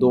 2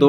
2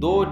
2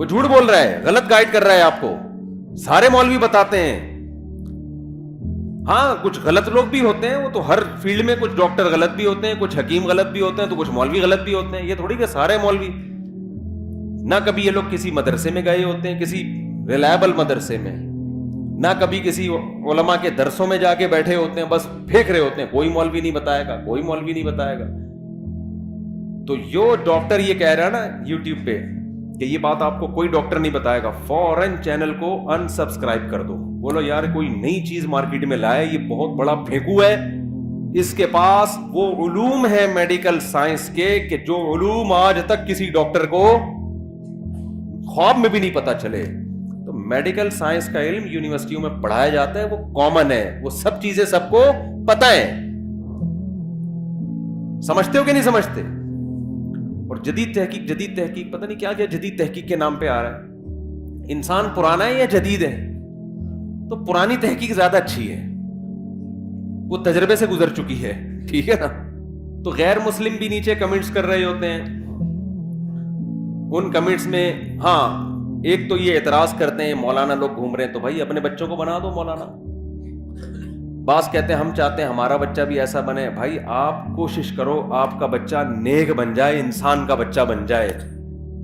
وہ جھوٹ بول رہا ہے, غلط گائیڈ کر رہا ہے آپ کو. سارے مولوی بتاتے ہیں. ہاں کچھ غلط لوگ بھی ہوتے ہیں, وہ تو ہر فیلڈ میں, کچھ ڈاکٹر غلط بھی ہوتے ہیں, کچھ حکیم غلط بھی ہوتے ہیں, تو کچھ مولوی غلط بھی ہوتے ہیں. یہ تھوڑی کہ سارے مولوی. نہ کبھی یہ لوگ کسی مدرسے میں گئے ہوتے ہیں, کسی ریلائبل مدرسے میں, نہ کبھی کسی علماء کے درسوں میں جا کے بیٹھے ہوتے ہیں, بس پھینک رہے ہوتے ہیں, کوئی مولوی نہیں بتائے گا, کوئی مولوی نہیں بتائے گا. تو جو ڈاکٹر یہ کہہ رہا ہے نا یوٹیوب پہ کہ یہ بات آپ کو کوئی ڈاکٹر نہیں بتائے گا, فوراً چینل کو ان سبسکرائب کر دو. بولو یار کوئی نئی چیز مارکیٹ میں لائے, یہ بہت بڑا پھینکو ہے, اس کے پاس وہ علوم ہے میڈیکل سائنس کے کہ جو علوم آج تک کسی ڈاکٹر کو خواب میں بھی نہیں پتا چلے. تو میڈیکل سائنس کا علم یونیورسٹیوں میں پڑھایا جاتا ہے, وہ کامن ہے, وہ سب چیزیں سب کو پتہ ہے. سمجھتے ہو کہ نہیں سمجھتے؟ اور جدید تحقیق پتہ نہیں کیا جدید تحقیق کے نام پہ آ رہا ہے. انسان پرانا ہے یا جدید ہے؟ تو پرانی تحقیق زیادہ اچھی ہے, وہ تجربے سے گزر چکی ہے, ٹھیک ہے نا. تو غیر مسلم بھی نیچے کمنٹس کر رہے ہوتے ہیں. ان کمنٹس میں ہاں ایک تو یہ اعتراض کرتے ہیں مولانا لوگ گھوم رہے ہیں, تو بھائی اپنے بچوں کو بنا دو مولانا. بعض کہتے ہیں ہم چاہتے ہیں ہمارا بچہ بھی ایسا بنے. بھائی آپ کوشش کرو آپ کا بچہ نیک بن جائے, انسان کا بچہ بن جائے,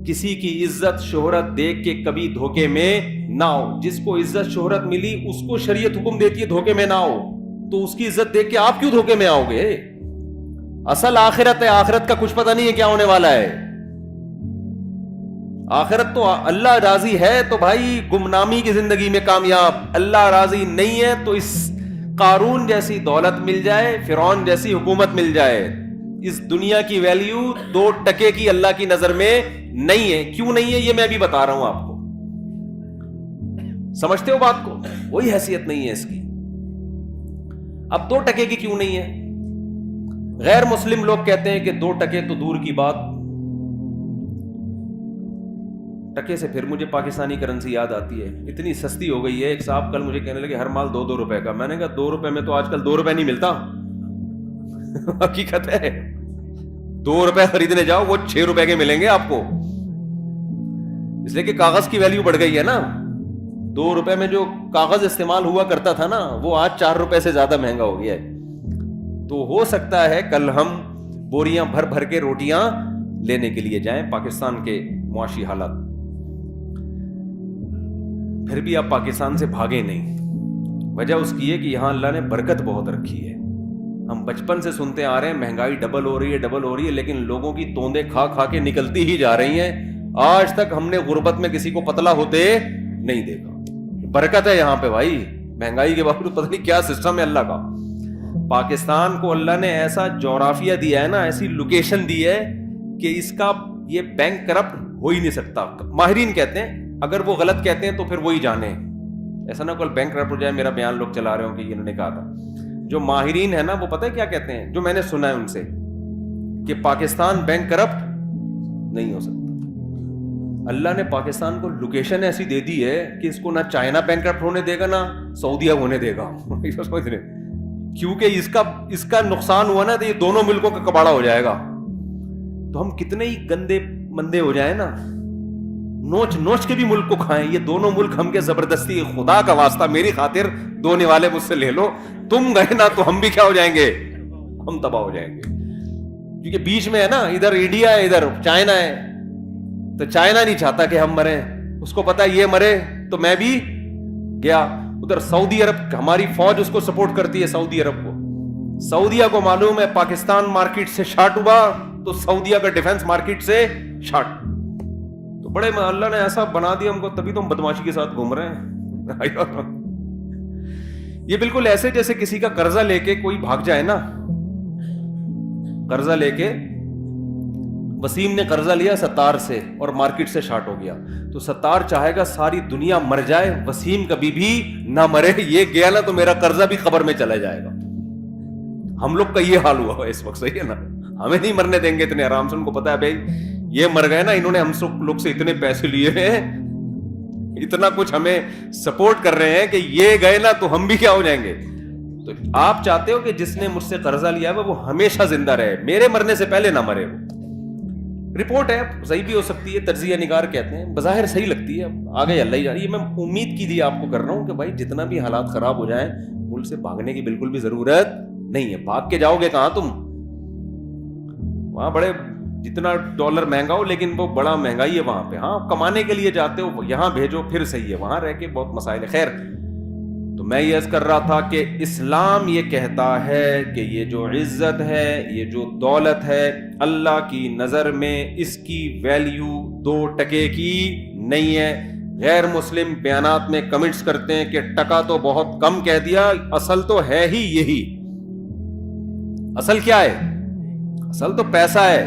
کسی کی عزت شہرت دیکھ کے کبھی دھوکے میں نہ ہو. جس کو عزت شہرت ملی اس کو شریعت حکم دیتی ہے دھوکے میں نہ ہو, تو اس کی عزت دیکھ کے آپ کیوں دھوکے میں آؤ گے؟ اصل آخرت ہے, آخرت کا کچھ پتہ نہیں ہے کیا ہونے والا ہے. آخرت تو اللہ راضی ہے تو بھائی گمنامی کی زندگی میں کامیاب, اللہ راضی نہیں ہے تو اس قارون جیسی دولت مل جائے, فرعون جیسی حکومت مل جائے, اس دنیا کی ویلیو 2% کی اللہ کی نظر میں نہیں ہے. کیوں نہیں ہے یہ میں بھی بتا رہا ہوں آپ کو. سمجھتے ہو بات کو؟ کوئی حیثیت نہیں ہے اس کی. اب 2% کی کیوں نہیں ہے؟ غیر مسلم لوگ کہتے ہیں کہ 2% تو دور کی بات. ٹکے سے پھر مجھے پاکستانی کرنسی یاد آتی ہے, اتنی سستی ہو گئی ہے. ایک صاحب کل مجھے کہنے لگے ہر مال 2 روپے کا. میں نے کہا 2 روپے میں تو آج کل 2 روپے نہیں ملتا. حقیقت ہے, 2 روپے خریدنے جاؤ وہ 6 روپے کے ملیں گے آپ کو, اس لیے کہ کاغذ کی ویلیو بڑھ گئی ہے نا. 2 روپے میں جو کاغذ استعمال ہوا کرتا تھا نا, وہ آج 4 روپے سے زیادہ مہنگا ہو گیا ہے. تو ہو سکتا ہے کل ہم بوریاں بھر بھر کے روٹیاں لینے کے لیے جائیں. پاکستان کے معاشی حالات, پھر بھی آپ پاکستان سے بھاگے نہیں. وجہ اس کی ہے کہ یہاں اللہ نے برکت بہت رکھی ہے. ہم بچپن سے سنتے آ رہے ہیں مہنگائی ڈبل ہو رہی ہے, لیکن لوگوں کی توندیں کھا کھا کے نکلتی ہی جا رہی ہیں. آج تک ہم نے غربت میں کسی کو پتلا ہوتے نہیں دیکھا. برکت ہے یہاں پہ بھائی, مہنگائی کے باوجود پتہ نہیں کیا سسٹم ہے اللہ کا. پاکستان کو اللہ نے ایسا جغرافیہ دیا ہے نا, ایسی لوکیشن دی ہے کہ اس کا یہ بینک کرپٹ ہو ہی نہیں سکتا. ماہرین کہتے ہیں, اگر وہ غلط کہتے ہیں تو پھر وہی جانے, ایسا نہ کوئی بینک کرپٹ ہو جائے میرا بیان لوگ چلا رہے ہوں کہ انہوں نے کہا تھا. جو ماہرین ہے نا وہ پتہ ہے کیا کہتے ہیں, جو میں نے سنا ہے ان سے, کہ پاکستان بینک کرپٹ نہیں ہو سکتا. اللہ نے پاکستان کو لوکیشن ایسی دے دی ہے کہ اس کو نہ چائنا بینک کرپٹ ہونے دے گا نہ سعودیہ ہونے دے گا. کیونکہ اس کا نقصان ہوا نا تو یہ دونوں ملکوں کا کباڑا ہو جائے گا. تو ہم کتنے ہی گندے مندے ہو جائیں نا, نوچ کے بھی ملک کو کھائیں. یہ دونوں ملک ہم کے زبردستی, خدا کا واسطہ میری خاطر دونے والے مجھ سے لے لو, تم گئے نا تو ہم بھی کیا ہو جائیں گے, ہم تباہ ہو جائیں گے. کیونکہ بیچ میں ہے نا, ادھر انڈیا ہے ادھر چائنا ہے, تو چائنا نہیں چاہتا کہ ہم مریں, اس کو پتا یہ مرے تو میں بھی گیا. ادھر سعودی عرب, ہماری فوج اس کو سپورٹ کرتی ہے سعودی عرب کو. سعودیہ کو معلوم ہے پاکستان مارکیٹ سے شارٹ ہوا تو سعودیہ کا ڈیفنس مارکیٹ سے شارٹ. تو بڑے اللہ نے ایسا بنا دیا ہم کو, تبھی تو ہم بدماشی کے ساتھ گھوم رہے ہیں. یہ بالکل ایسے جیسے کسی کا قرضہ لے کے کوئی بھاگ جائے نا. قرضہ لے کے وسیم نے قرضہ لیا ستار سے اور مارکیٹ سے شارٹ ہو گیا, تو ستار چاہے گا ساری دنیا مر جائے, وسیم کبھی بھی نہ مرے. یہ گیا نا تو میرا قرضہ بھی قبر میں چلا جائے گا. ہم لوگ کا یہ حال ہوا ہے اس وقت, صحیح ہے نا. ہمیں نہیں مرنے دیں گے اتنے آرام سے. ان کو پتا ہے بھائی یہ مر گئے نا, انہوں نے ہم سب لوگ سے اتنے پیسے لیے ہیں, اتنا کچھ ہمیں سپورٹ کر رہے ہیں کہ یہ گئے نا تو ہم بھی کیا ہو جائیں گے. تو آپ چاہتے ہو کہ جس نے مجھ سے قرضہ لیا ہے وہ ہمیشہ زندہ رہے, میرے مرنے سے پہلے نہ مرے. وہ رپورٹ ہے, صحیح بھی ہو سکتی ہے, تجزیہ نگار کہتے ہیں, بظاہر صحیح لگتی ہے, آگے اللہ ہی جا رہی ہے. میں امید کی لیے آپ کو کر رہا ہوں کہ بھائی جتنا بھی حالات خراب ہو جائیں, ملک سے بھاگنے کی بالکل بھی ضرورت نہیں ہے. بھاگ کے جاؤ گے کہاں تم؟ وہاں بڑے جتنا ڈالر مہنگا ہو لیکن وہ بڑا مہنگائی ہے وہاں پہ. ہاں کمانے کے لیے جاتے ہو, یہاں بھیجو پھر صحیح ہے, وہاں رہ کے بہت مسائل ہے. خیر, تو میں یہ عرض کر رہا تھا کہ اسلام یہ کہتا ہے کہ یہ جو عزت ہے, یہ جو دولت ہے, اللہ کی نظر میں اس کی ویلیو 2 ٹکے کی نہیں ہے. غیر مسلم بیانات میں کمنٹس کرتے ہیں کہ ٹکا تو بہت کم کہہ دیا, اصل تو ہے ہی یہی. اصل کیا ہے؟ اصل تو پیسہ ہے.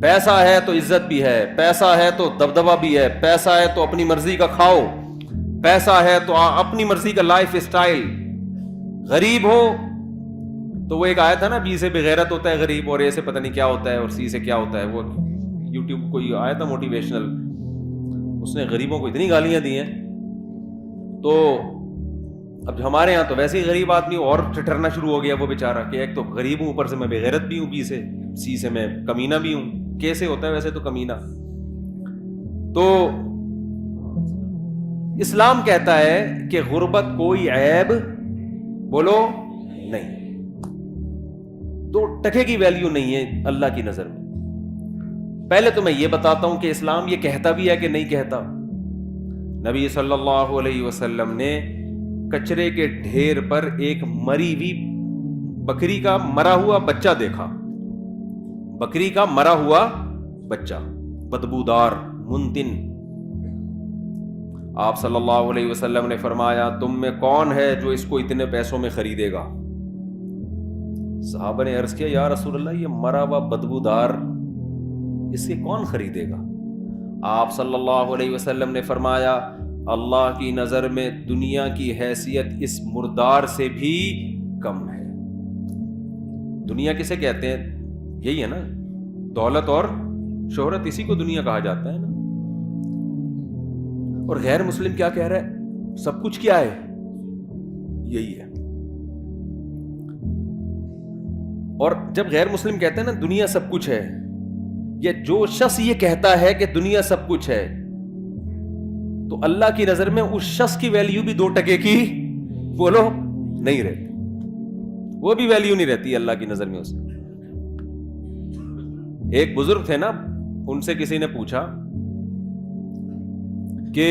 پیسہ ہے تو عزت بھی ہے, پیسہ ہے تو دبدبہ بھی ہے, پیسہ ہے تو اپنی مرضی کا کھاؤ, پیسہ ہے تو اپنی مرضی کا لائف اسٹائل. غریب ہو تو وہ ایک آیت ہے نا, بی سے بغیرت ہوتا ہے غریب, اور اے سے پتہ نہیں کیا ہوتا ہے, اور سی سے کیا ہوتا ہے. وہ یوٹیوب کوئی آیا تھا موٹیویشنل, اس نے غریبوں کو اتنی گالیاں دی ہیں. تو اب ہمارے یہاں تو ویسے ہی غریب آدمی اور ٹھٹرنا شروع ہو گیا وہ بیچارہ, کہ ایک تو غریب ہوں, اوپر سے میں بغیرت بھی ہوں, بی سے, سی سے میں کمینہ بھی ہوں. کیسے ہوتا ہے ویسے تو کمینہ؟ تو اسلام کہتا ہے کہ غربت کوئی عیب بولو نہیں, 2 ٹکے کی ویلیو نہیں ہے اللہ کی نظر میں. پہلے تو میں یہ بتاتا ہوں کہ اسلام یہ کہتا بھی ہے کہ نہیں کہتا. نبی صلی اللہ علیہ وسلم نے کچرے کے ڈھیر پر ایک مری ہوئی بکری کا مرا ہوا بچہ دیکھا. بکری کا مرا ہوا بچہ, بدبودار, منتن. آپ صلی اللہ علیہ وسلم نے فرمایا تم میں کون ہے جو اس کو اتنے پیسوں میں خریدے گا؟ صحابہ نے عرض کیا یا رسول اللہ, یہ مرا ہوا بدبودار اس کے کون خریدے گا؟ آپ صلی اللہ علیہ وسلم نے فرمایا اللہ کی نظر میں دنیا کی حیثیت اس مردار سے بھی کم ہے. دنیا کسے کہتے ہیں؟ یہی ہے نا, دولت اور شہرت, اسی کو دنیا کہا جاتا ہے نا. اور غیر مسلم کیا کہہ رہا ہے؟ سب کچھ کیا ہے؟ یہی ہے. اور جب غیر مسلم کہتے ہیں نا دنیا سب کچھ ہے, یا جو شخص یہ کہتا ہے کہ دنیا سب کچھ ہے, تو اللہ کی نظر میں اس شخص کی ویلیو بھی 2 ٹکے کی بولو نہیں رہتی. وہ بھی ویلیو نہیں رہتی اللہ کی نظر میں اس کی. ایک بزرگ تھے نا, ان سے کسی نے پوچھا کہ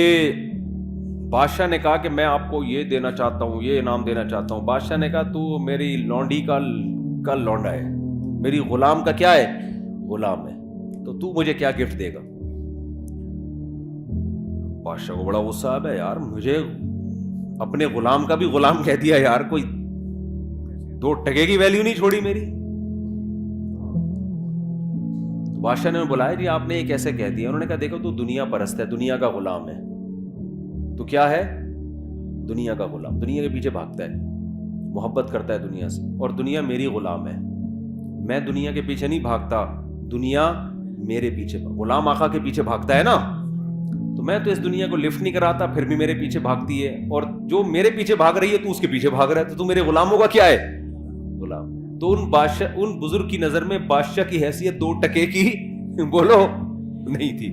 بادشاہ نے کہا کہ میں آپ کو یہ دینا چاہتا ہوں, یہ انعام دینا چاہتا ہوں. بادشاہ نے کہا تو میری لونڈی کا لونڈا ہے, میری غلام کا کیا ہے؟ غلام ہے, تو مجھے کیا گفٹ دے گا؟ بادشاہ کو بڑا غصہ آیا, یار مجھے اپنے غلام کا بھی غلام کہہ دیا یار, کوئی 2 ٹکے کی ویلیو نہیں چھوڑی میری. تو بادشاہ نے بلایا جی آپ نے یہ کیسے کہہ دیا؟ انہوں نے کہا دیکھو تو دنیا پرست ہے, دنیا کا غلام ہے. تو کیا ہے؟ دنیا کا غلام, دنیا کے پیچھے بھاگتا ہے, محبت کرتا ہے دنیا سے, اور دنیا میری غلام ہے. میں دنیا کے پیچھے نہیں بھاگتا, دنیا میرے پیچھے, غلام آقا کے پیچھے بھاگتا ہے نا. تو میں تو اس دنیا کو لفٹ نہیں کراتا, پھر بھی میرے پیچھے بھاگتی ہے, اور جو میرے پیچھے بھاگ رہی ہے تو اس کے پیچھے بھاگ رہا ہے, تو میرے غلاموں کا کیا ہے؟ غلام. تو ان بزرگ کی نظر میں بادشاہ کی حیثیت 2 ٹکے کی بولو نہیں تھی.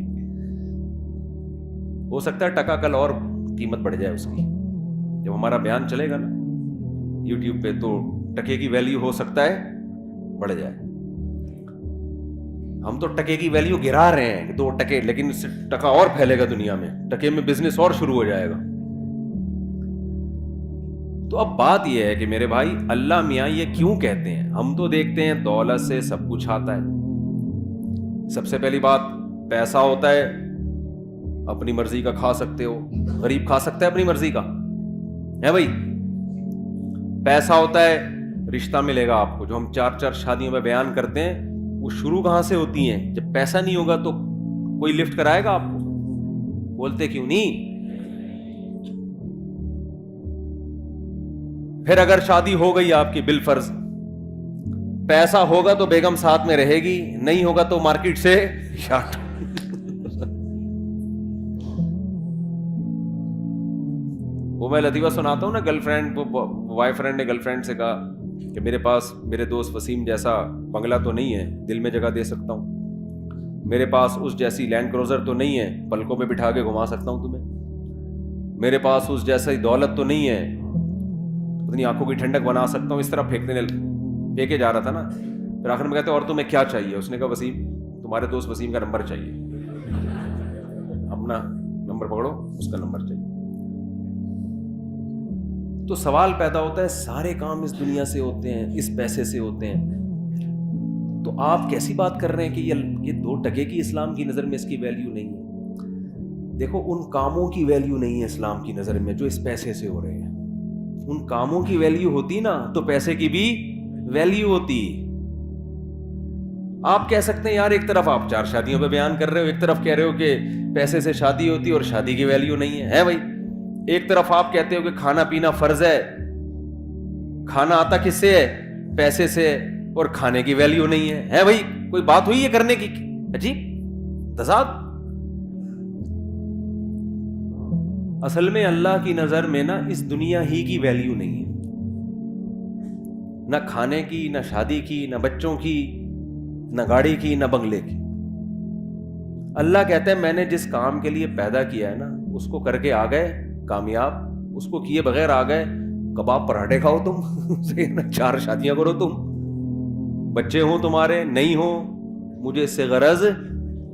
ہو سکتا ہے ٹکا کل اور قیمت بڑھ جائے اس کی, جب ہمارا بیان چلے گا نا یوٹیوب پہ, تو ٹکے کی ویلیو ہو سکتا ہے بڑھ جائے. ہم تو ٹکے کی ویلیو گرا رہے ہیں 2 ٹکے, لیکن اس سے ٹکا اور پھیلے گا دنیا میں, ٹکے میں بزنس اور شروع ہو جائے گا. تو اب بات یہ ہے کہ میرے بھائی اللہ میاں یہ کیوں کہتے ہیں؟ ہم تو دیکھتے ہیں دولت سے سب کچھ آتا ہے. سب سے پہلی بات پیسہ ہوتا ہے, اپنی مرضی کا کھا سکتے ہو. غریب کھا سکتا ہے اپنی مرضی کا ہے بھائی. پیسہ ہوتا ہے, رشتہ ملے گا آپ کو, جو ہم 4 شادیوں میں بیان کرتے ہیں, وہ شروع کہاں سے ہوتی ہیں؟ جب پیسہ نہیں ہوگا تو کوئی لفٹ کرائے گا آپ کو؟ بولتے کیوں نہیں؟ پھر اگر شادی ہو گئی آپ کی بالفرض, پیسہ ہوگا تو بیگم ساتھ میں رہے گی, نہیں ہوگا تو مارکیٹ سے شارٹ. وہ میں لطیفہ سناتا ہوں نا, گرل فرینڈ, بوائے فرینڈ نے گرل فرینڈ سے کہا کہ میرے پاس میرے دوست وسیم جیسا بنگلہ تو نہیں ہے دل میں جگہ دے سکتا ہوں, میرے پاس اس جیسی لینڈ کروزر تو نہیں ہے پلکوں پہ بٹھا کے گھما سکتا ہوں تمہیں, میرے پاس اس جیسی دولت تو نہیں ہے اپنی آنکھوں کی ٹھنڈک بنا سکتا ہوں. اس طرح پھینکے جا رہا تھا نا. پھر آخر میں کہتے اور تمہیں کیا چاہیے؟ اس نے کہا وسیم, تمہارے دوست وسیم کا نمبر چاہیے, اپنا نمبر پکڑو, اس کا نمبر چاہیے. تو سوال پیدا ہوتا ہے سارے کام اس دنیا سے ہوتے ہیں, اس پیسے سے ہوتے ہیں, تو آپ کیسی بات کر رہے ہیں کہ یہ 2 ٹکے کی اسلام کی نظر میں اس کی ویلیو نہیں ہے؟ دیکھو ان کاموں کی ویلیو نہیں ہے اسلام کی نظر میں جو اس پیسے سے ہو رہے ہیں. ان کاموں کی ویلیو ہوتی نا تو پیسے کی بھی ویلیو ہوتی. آپ کہہ سکتے ہیں یار ایک طرف آپ 4 شادیوں پہ بیان کر رہے ہو, ایک طرف کہہ رہے ہو کہ پیسے سے شادی ہوتی اور شادی کی ویلیو نہیں ہے بھائی. ایک طرف آپ کہتے ہو کہ کھانا پینا فرض ہے, کھانا آتا کس سے ہے؟ پیسے سے, اور کھانے کی ویلیو نہیں ہے بھائی. کوئی بات ہوئی ہے کرنے کی؟ عجیب تضاد. اصل میں اللہ کی نظر میں نا اس دنیا ہی کی ویلیو نہیں ہے, نہ کھانے کی, نہ شادی کی, نہ بچوں کی, نہ گاڑی کی, نہ بنگلے کی. اللہ کہتا ہے میں نے جس کام کے لیے پیدا کیا ہے نا اس کو کر کے آ گئے کامیاب, اس کو کیے بغیر آ گئے کباب پراٹھے کھاؤ تم 4 شادیاں کرو تم, بچے ہوں تمہارے نہیں ہوں, مجھے اس سے غرض.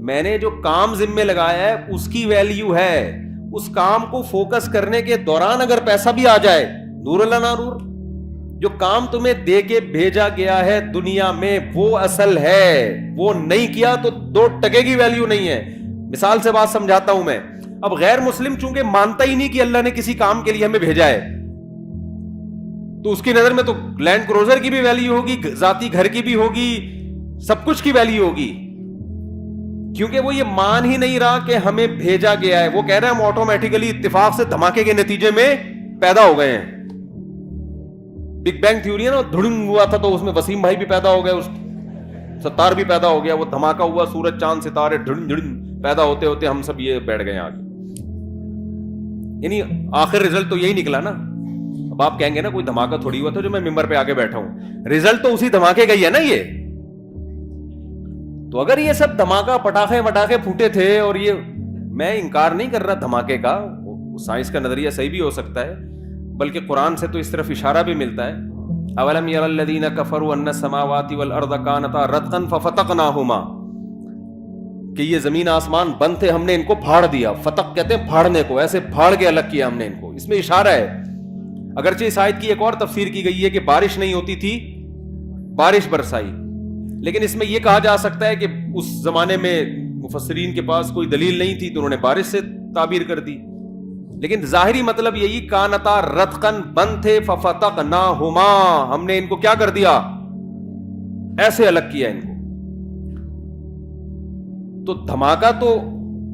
میں نے جو کام ذمہ لگایا ہے اس کی ویلیو ہے. اس کام کو فوکس کرنے کے دوران اگر پیسہ بھی آ جائے, نور اللہ نہ نور, جو کام تمہیں دے کے بھیجا گیا ہے دنیا میں وہ اصل ہے. وہ نہیں کیا تو 2 ٹکے کی ویلیو نہیں ہے. مثال سے بات سمجھاتا ہوں میں. اب غیر مسلم چونکہ مانتا ہی نہیں کہ اللہ نے کسی کام کے لیے ہمیں بھیجا ہے, تو اس کی نظر میں تو لینڈ کروزر کی بھی ویلیو ہوگی, ذاتی گھر کی بھی ہوگی, سب کچھ کی ویلیو ہوگی, کیونکہ وہ یہ مان ہی نہیں رہا کہ ہمیں بھیجا گیا ہے. وہ کہہ رہے ہیں ہم آٹومیٹیکلی اتفاق سے دھماکے کے نتیجے میں پیدا ہو گئے ہیں. بگ بینگ تھیوری ہے نا, دھڑنگ ہوا تھا تو اس میں وسیم بھائی بھی پیدا ہو گئے, ستار بھی پیدا ہو گیا, وہ دھماکہ ہوا, سورج چاند ستارے دھڑن دھڑن پیدا ہوتے ہوتے ہم سب یہ بیٹھ گئے آگے. یعنی آخر رزلٹ تو یہی نکلا نا. اب آپ کہیں گے نا کوئی دھماکہ تھوڑی ہوا تھا جو میں ممبر پہ آگے بیٹھا ہوں, رزلٹ تو اسی دھماکے کا ہی ہے نا یہ. تو اگر یہ سب دھماکہ پٹاخے پھوٹے تھے, اور یہ میں انکار نہیں کر رہا دھماکے کا, سائنس کا نظریہ صحیح بھی ہو سکتا ہے, بلکہ قرآن سے تو اس طرف اشارہ بھی ملتا ہے. اولم یر الذین کفروا ان السماوات والارض کانتا رتقا ففتقناہما, کہ یہ زمین آسمان بند تھے ہم نے ان کو پھاڑ دیا. فتق کہتے ہیں پھاڑنے کو, ایسے پھاڑ کے الگ کیا ہم نے ان کو. اس میں اشارہ ہے. اگرچہ اس آیت کی ایک اور تفسیر کی گئی ہے کہ بارش نہیں ہوتی تھی, بارش برسائی, لیکن اس میں یہ کہا جا سکتا ہے کہ اس زمانے میں مفسرین کے پاس کوئی دلیل نہیں تھی تو انہوں نے بارش سے تعبیر کر دی. لیکن ظاہری مطلب یہی کانتا رتقن بند تھے ففتقناہما, ہم نے ان کو کیا کر دیا؟ ایسے الگ کیا ان کو. تو دھماکہ تو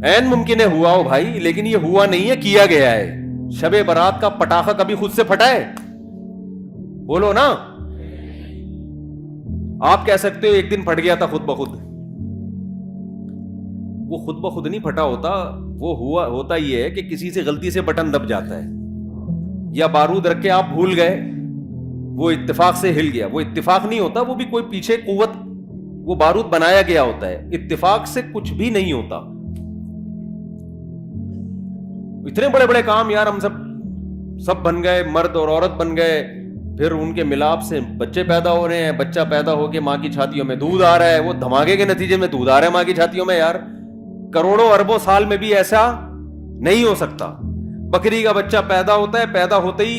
عین ممکن ہے ہوا ہو بھائی, لیکن یہ ہوا نہیں ہے, کیا گیا ہے. شب برات کا پٹاخہ کبھی خود سے پھٹا ہے؟ بولو نا. آپ کہہ سکتے ہو ایک دن پھٹ گیا تھا خود بخود. وہ خود بخود نہیں پھٹا ہوتا, وہ ہوتا یہ ہے کہ کسی سے غلطی سے بٹن دب جاتا ہے, یا بارود رکھ کے آپ بھول گئے, وہ اتفاق سے ہل گیا. وہ اتفاق نہیں ہوتا, وہ بھی کوئی پیچھے قوت, وہ بارود بنایا گیا ہوتا ہے. اتفاق سے کچھ بھی نہیں ہوتا. اتنے بڑے بڑے کام یار ہم سب بن گئے, مرد اور عورت بن گئے, پھر ان کے ملاپ سے بچے پیدا ہو رہے ہیں, بچہ پیدا ہو کے ماں کی چھاتیوں میں دودھ آ رہا ہے, وہ دھماکے کے نتیجے میں دودھ آ رہا ہے ماں کی چھاتیوں میں. یار کروڑوں اربوں سال میں بھی ایسا نہیں ہو سکتا. بکری کا بچہ پیدا ہوتا ہے, پیدا ہوتے ہی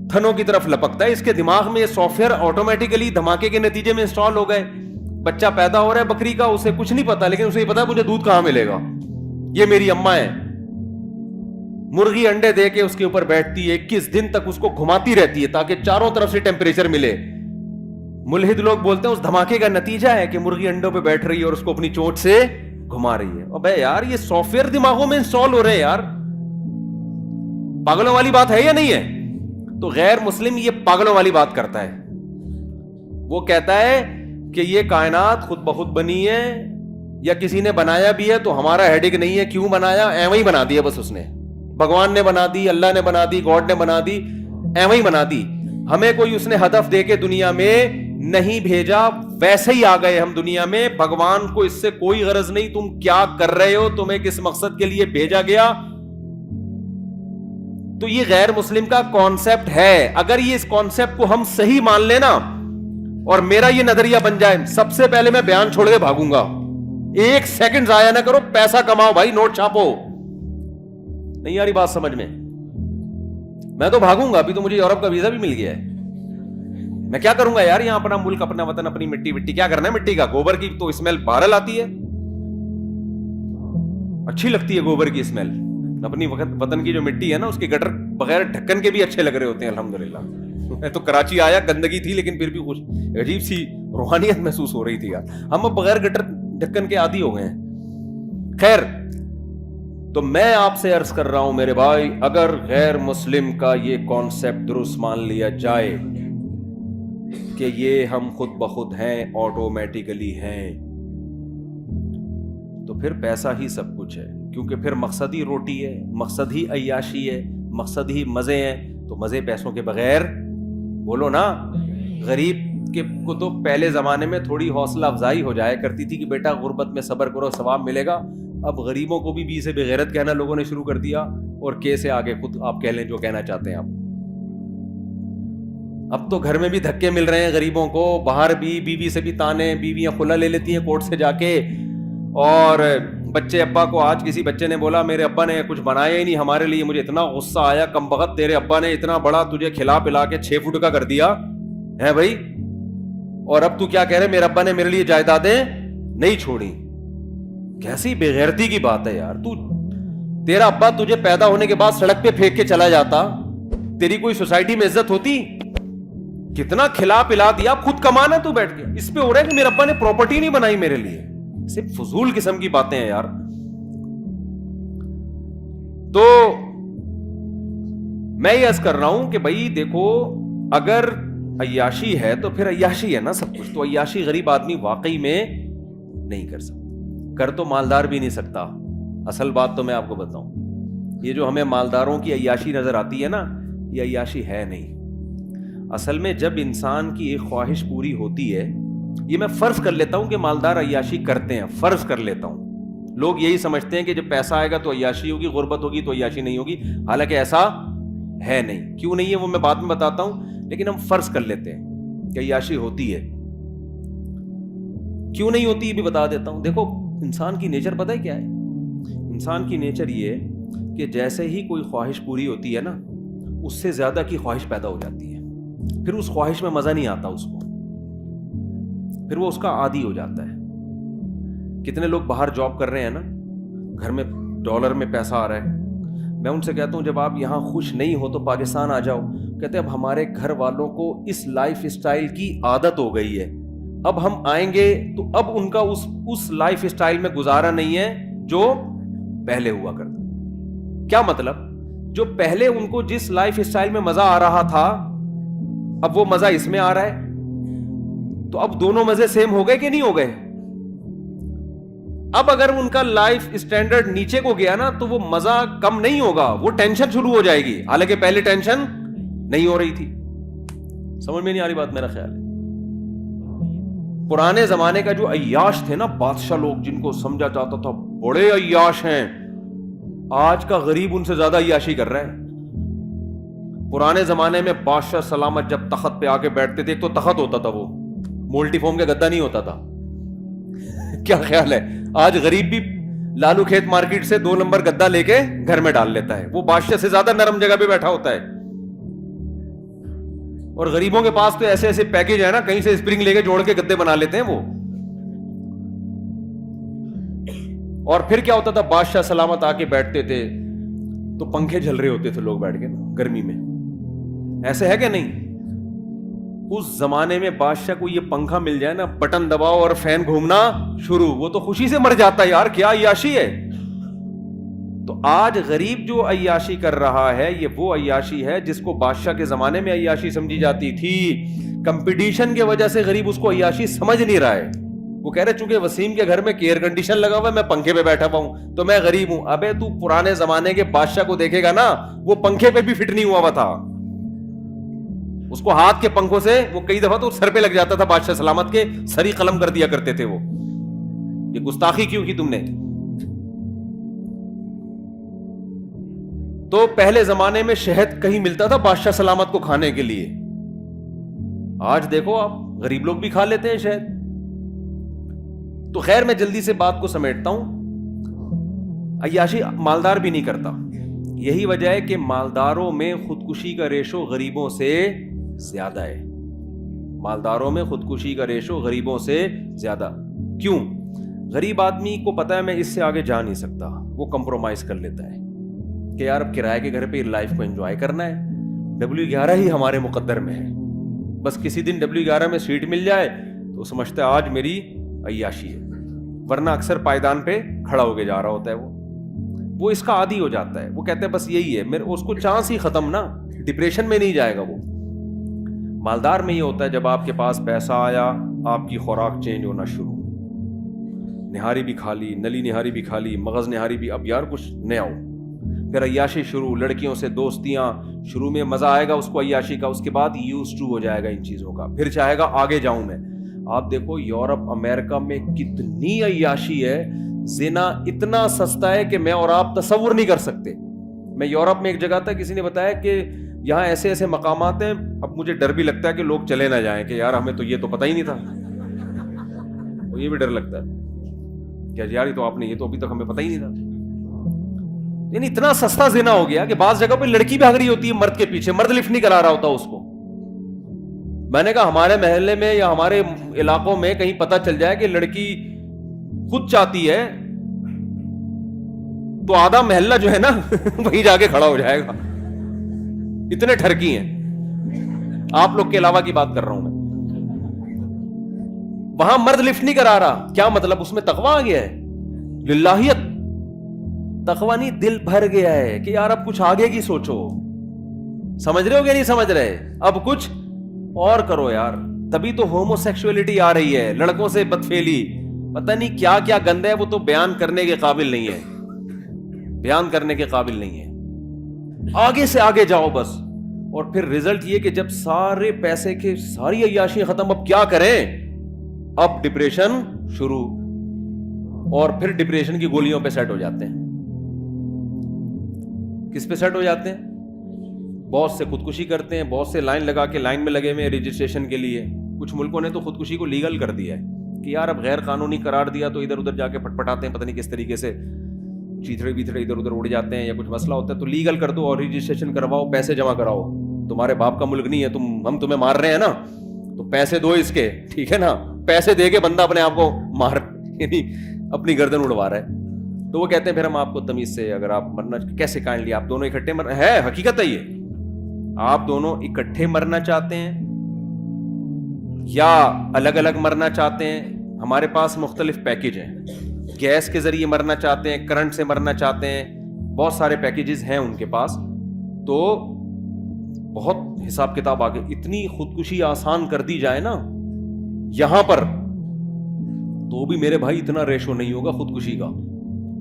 تھنوں کی طرف لپکتا ہے, اس کے دماغ میں یہ سافٹ ویئر آٹومیٹیکلی دھماکے کے نتیجے میں انسٹال ہو گئے. بچہ پیدا ہو رہا ہے بکری کا, اسے کچھ نہیں پتا, لیکن اسے یہ پتا ہے مجھے دودھ کہاں ملے گا, یہ میری اماں ہے. مرغی انڈے دے کے اس کے اوپر بیٹھتی ہے, 21 دن تک اس کو گھماتی رہتی ہے تاکہ چاروں طرف سے ٹیمپریچر ملے. ملحد لوگ بولتے ہیں اس دھماکے کا نتیجہ ہے کہ مرغی انڈوں پہ بیٹھ رہی ہے اور اس کو اپنی چونچ سے گھما رہی ہے. ابے یار یہ سافٹ ویئر دماغوں میں انسٹال ہو رہے ہیں یار, پاگلوں والی بات ہے یا نہیں ہے؟ تو غیر مسلم یہ پاگلوں والی بات کرتا ہے. وہ کہتا ہے کہ یہ کائنات خود بخود بنی ہے یا کسی نے بنایا بھی ہے تو ہمارا ہیڈک نہیں ہے, کیوں بنایا, ایویں ہی بنا دیا بس. اس نے, بھگوان نے بنا دی, اللہ نے بنا دی, گاڈ نے بنا دی, ایویں ہی بنا دی. ہمیں کوئی اس نے ہدف دے کے دنیا میں نہیں بھیجا, ویسے ہی آ گئے ہم دنیا میں. بھگوان کو اس سے کوئی غرض نہیں تم کیا کر رہے ہو, تمہیں کس مقصد کے لیے بھیجا گیا. تو یہ غیر مسلم کا کانسیپٹ ہے. اگر یہ اس کانسیپٹ کو ہم صحیح مان لینا اور میرا یہ نظریہ بن جائے, سب سے پہلے میں بیان چھوڑ کے بھاگوں گا. ایک سیکنڈ ضائع نہ کرو, پیسہ کماؤ بھائی, نوٹ چھاپو. نہیں آ رہی بات سمجھ میں تو بھاگوں گا. ابھی تو مجھے یورپ کا ویزا بھی مل گیا ہے. میں کیا کروں گا یار, یہاں اپنا ملک, اپنا وطن, اپنی مٹی کیا کرنا ہے. مٹی کا گوبر کی تو اسمیل بہرحال آتی ہے, اچھی لگتی ہے گوبر کی اسمیل. اپنی وطن کی جو مٹی ہے نا, اس کے گٹر بغیر ڈھکن کے بھی اچھے لگ رہے ہوتے ہیں الحمدللہ. میں تو کراچی آیا, گندگی تھی لیکن پھر بھی کچھ عجیب سی روحانیت محسوس ہو رہی تھی یار. ہم اب بغیر گٹر ڈھکن کے عادی ہو گئے ہیں. خیر, تو میں آپ سے عرض کر رہا ہوں میرے بھائی, اگر غیر مسلم کا یہ کانسیپٹ درست مان لیا جائے کہ یہ ہم خود بخود ہیں, آٹومیٹیکلی ہیں, تو پھر پیسہ ہی سب کچھ ہے. کیونکہ پھر مقصد ہی روٹی ہے, مقصد ہی عیاشی ہے, مقصد ہی مزے ہیں. تو مزے پیسوں کے بغیر, بولو نا. غریب کو تو پہلے زمانے میں تھوڑی حوصلہ افزائی ہو جایا کرتی تھی کہ بیٹا غربت میں صبر کرو, ثواب ملے گا. اب غریبوں کو بھی بی سے بغیرت کہنا لوگوں نے شروع کر دیا, اور کے سے آگے خود آپ کہہ لیں جو کہنا چاہتے ہیں آپ. اب تو گھر میں بھی دھکے مل رہے ہیں غریبوں کو, باہر بھی بیوی سے بھی تانے, بیویاں خلا لے لیتی ہیں کورٹ سے جا کے. اور بچے ابا کو, آج کسی بچے نے بولا میرے ابا نے کچھ بنایا ہی نہیں ہمارے لیے, مجھے اتنا غصہ آیا, کم بخت تیرے ابا نے اتنا بڑا تجھے کھلا پلا کے 6 فٹ کا کر دیا ہے بھائی, اور اب تو کیا کہہ رہے میرے ابا نے میرے لیے جائیدادیں نہیں چھوڑی. کیسی بے غیرتی کی بات ہے یار. تیرا ابا تجھے پیدا ہونے کے بعد سڑک پہ پھینک کے چلا جاتا, تیری کوئی سوسائٹی میں عزت ہوتی؟ کتنا کھلا پلا دیا, خود کمانا تو بیٹھ کے. اس پہ ہو رہا ہے کہ میرے ابا نے پراپرٹی نہیں بنائی میرے لیے. صرف فضول قسم کی باتیں ہیں یار. تو میں یہ عرض کر رہا ہوں کہ بھائی دیکھو, اگر عیاشی ہے تو پھر عیاشی ہے نا سب کچھ. تو عیاشی غریب آدمی واقعی میں نہیں کر سکتا, کر تو مالدار بھی نہیں سکتا. اصل بات تو میں آپ کو بتاؤں, یہ جو ہمیں مالداروں کی عیاشی نظر آتی ہے نا, یہ عیاشی ہے نہیں. اصل میں جب انسان کی ایک خواہش پوری ہوتی ہے, یہ میں فرض کر لیتا ہوں کہ مالدار عیاشی کرتے ہیں, فرض کر لیتا ہوں. لوگ یہی سمجھتے ہیں کہ جب پیسہ آئے گا تو عیاشی ہوگی, غربت ہوگی تو عیاشی نہیں ہوگی. حالانکہ ایسا ہے نہیں. کیوں نہیں ہے وہ میں بعد میں بتاتا ہوں, لیکن ہم فرض کر لیتے ہیں کہ عیاشی ہوتی ہے. کیوں نہیں ہوتی یہ بھی بتا دیتا ہوں. دیکھو انسان کی نیچر پتہ ہے کیا ہے؟ انسان کی نیچر یہ ہے کہ جیسے ہی کوئی خواہش پوری ہوتی ہے نا, اس سے زیادہ کی خواہش پیدا ہو جاتی ہے. پھر اس خواہش میں مزہ نہیں آتا اس کو, پھر وہ اس کا عادی ہو جاتا ہے. کتنے لوگ باہر جاب کر رہے ہیں نا, گھر میں ڈالر میں پیسہ آ رہا ہے. میں ان سے کہتا ہوں جب آپ یہاں خوش نہیں ہو تو پاکستان آ جاؤ. کہتے ہیں اب ہمارے گھر والوں کو اس لائف اسٹائل کی عادت ہو گئی ہے, اب ہم آئیں گے تو اب ان کا اس لائف اسٹائل میں گزارا نہیں ہے جو پہلے ہوا کرتا. کیا مطلب؟ جو پہلے ان کو جس لائف اسٹائل میں مزہ آ رہا تھا, اب وہ مزہ اس میں آ رہا ہے. تو اب دونوں مزے سیم ہو گئے کہ نہیں ہو گئے؟ اب اگر ان کا لائف اسٹینڈرڈ نیچے کو گیا نا تو وہ مزہ کم نہیں ہوگا, وہ ٹینشن شروع ہو جائے گی. حالانکہ پہلے ٹینشن نہیں ہو رہی تھی. سمجھ میں نہیں آ رہی بات؟ میرا خیال ہے پرانے زمانے کا جو عیاش تھے نا بادشاہ لوگ, جن کو سمجھا جاتا تھا بڑے عیاش ہیں, آج کا غریب ان سے زیادہ عیاشی کر رہا ہے. پرانے زمانے میں بادشاہ سلامت جب تخت پہ آ کے بیٹھتے تھے, ایک تو تخت ہوتا تھا, وہ مولٹی فارم کا گدا نہیں ہوتا تھا. کیا خیال ہے؟ آج غریب بھی لالو کھیت مارکیٹ سے 2 نمبر گدا لے کے گھر میں ڈال لیتا ہے, وہ بادشاہ سے زیادہ نرم جگہ پہ بیٹھا ہوتا ہے. اور غریبوں کے پاس تو ایسے ایسے پیکج ہے نا, کہیں سے اسپرنگ لے کے جوڑ کے گدے بنا لیتے ہیں وہ. اور پھر کیا ہوتا تھا, بادشاہ سلامت آ کے بیٹھتے تھے تو پنکھے جھل رہے ہوتے تھے لوگ بیٹھ کے گرمی میں. ایسے ہے کہ نہیں؟ اس زمانے میں بادشاہ کو یہ پنکھا مل جائے نا, بٹن دباؤ اور فین گھومنا شروع, وہ تو خوشی سے مر جاتا ہے یار, کیا عیاشی ہے. تو آج غریب جو عیاشی کر رہا ہے, یہ وہ عیاشی ہے جس کو بادشاہ کے زمانے میں عیاشی سمجھی جاتی تھی. کمپٹیشن کی وجہ سے غریب اس کو عیاشی سمجھ نہیں رہا ہے. وہ کہہ رہے چونکہ وسیم کے گھر میں ایئر کنڈیشن لگا ہوا ہے, میں پنکھے پہ بیٹھا ہوا ہوں تو میں غریب ہوں. ابے تو پرانے زمانے کے بادشاہ کو دیکھے گا نا, وہ پنکھے پہ بھی فٹ نہیں ہوا ہوا تھا, اس کو ہاتھ کے پنکھوں سے وہ کئی دفعہ تو سر پہ لگ جاتا تھا بادشاہ سلامت کے, سری قلم کر دیا کرتے تھے وہ, یہ گستاخی کیوں کی تم نے. تو پہلے زمانے میں شہد کہیں ملتا تھا بادشاہ سلامت کو کھانے کے لیے, آج دیکھو آپ غریب لوگ بھی کھا لیتے ہیں شہد. تو خیر میں جلدی سے بات کو سمیٹتا ہوں. عیاشی مالدار بھی نہیں کرتا, یہی وجہ ہے کہ مالداروں میں خودکشی کا ریشو غریبوں سے زیادہ ہے. مالداروں میں خودکشی کا ریشو غریبوں سے زیادہ. کیوں؟ غریب آدمی کو پتا ہے میں اس سے آگے جا نہیں سکتا, وہ کمپرومائز کر لیتا ہے کہ یار اب کرائے کے گھر پہ لائف کو انجوائے کرنا ہے, W11 ہی ہمارے مقدر میں ہے, بس کسی دن W11 میں سیٹ مل جائے تو سمجھتا ہے آج میری عیاشی ہے, ورنہ اکثر پائدان پہ کھڑا ہو کے جا رہا ہوتا ہے. وہ اس کا عادی ہو جاتا ہے, وہ کہتے ہیں بس یہی ہے میرے, اس کو چانس ہی ختم نا, ڈپریشن میں نہیں جائے گا وہ. مالدار میں یہ ہوتا ہے جب آپ کے پاس پیسہ آیا آپ کی خوراک چینج ہونا شروع, نہاری بھی کھا لی, نلی نہاری بھی کھا لی, مغز نہاری بھی, اب یار کچھ نیا ہو, پھر عیاشی شروع, لڑکیوں سے دوستیاں, شروع میں مزہ آئے گا اس کو عیاشی کا, اس کے بعد یوز ٹو ہو جائے گا ان چیزوں کا, پھر چاہے گا آگے جاؤں میں. آپ دیکھو یورپ امریکہ میں کتنی عیاشی ہے, زنا اتنا سستا ہے کہ میں اور آپ تصور نہیں کر سکتے. میں یورپ میں ایک جگہ تھا, کسی نے بتایا کہ یہاں ایسے ایسے مقامات ہیں, اب مجھے ڈر بھی لگتا ہے کہ لوگ چلے نہ جائیں کہ یار ہمیں تو یہ تو پتہ ہی نہیں تھا, یہ بھی ڈر لگتا ہے کہ یار یہ تو آپ نے, یہ تو ابھی تک ہمیں پتہ ہی نہیں تھا. یعنی اتنا سستا زنا ہو گیا کہ بعض جگہ پہ لڑکی بھاگ رہی ہوتی ہے مرد کے پیچھے, مرد لفٹ نہیں کرا رہا ہوتا اس کو. میں نے کہا ہمارے محلے میں یا ہمارے علاقوں میں کہیں پتہ چل جائے کہ لڑکی خود چاہتی ہے تو آدھا محلہ جو ہے نا وہیں جا کے کھڑا ہو جائے گا, اتنے ٹھرکی ہیں. آپ لوگ کے علاوہ کی بات کر رہا ہوں میں. وہاں مرد لفٹ نہیں کرا رہا, کیا مطلب؟ اس میں تقویٰ آ گیا ہے, للہیت. تقویٰ نہیں, دل بھر گیا ہے کہ یار اب کچھ آگے کی سوچو. سمجھ رہے ہو کہ نہیں سمجھ رہے؟ اب کچھ اور کرو یار. تبھی تو ہومو سیکسولیٹی آ رہی ہے, لڑکوں سے بدفعلی, پتہ نہیں کیا کیا گند ہے, وہ تو بیان کرنے کے قابل نہیں ہے, بیان کرنے کے قابل نہیں ہے. آگے سے آگے جاؤ بس. اور پھر رزلٹ یہ کہ جب سارے پیسے کے ساری عیاشی ختم, اب کیا کریں؟ اب ڈپریشن شروع, اور پھر ڈپریشن کی گولیوں پہ سیٹ ہو جاتے ہیں. کس پہ سیٹ ہو جاتے ہیں؟ بہت سے خودکشی کرتے ہیں, بہت سے لائن لگا کے لائن میں لگے ہوئے رجسٹریشن کے لیے. کچھ ملکوں نے تو خودکشی کو لیگل کر دیا ہے کہ یار اب غیر قانونی قرار دیا تو ادھر ادھر جا کے پٹپٹاتے ہیں, پتہ نہیں کس طریقے سے چیتھڑے بیتھڑے ادھر ادھر اڑ جاتے ہیں, یا کچھ مسئلہ ہوتا ہے تو لیگل کر دو اور رجسٹریشن کرواؤ, پیسے جمع کراؤ. تمہارے باپ کا ملک نہیں ہے, ہم تمہیں مار رہے ہیں نا, تو پیسے دو اس کے, ٹھیک ہے نا. پیسے دے کے بندہ اپنے آپ کو مار, یعنی اپنی گردن اڑوا رہا ہے. تو وہ کہتے ہیں پھر ہم آپ کو تمیز سے, اگر آپ مرنا کیسے کائنڈلی, آپ دونوں اکٹھے مرنا ہے, حقیقت ہے یہ, آپ دونوں اکٹھے مرنا چاہتے ہیں یا الگ الگ مرنا چاہتے ہیں. ہمارے پاس مختلف پیکیج ہیں, گیس کے ذریعے مرنا چاہتے ہیں, کرنٹ سے مرنا چاہتے ہیں, بہت سارے پیکیجز ہیں ان کے پاس. تو بہت حساب کتاب آگے, اتنی خودکشی آسان کر دی جائے نا یہاں پر, تو بھی میرے بھائی اتنا ریشو نہیں ہوگا خودکشی کا.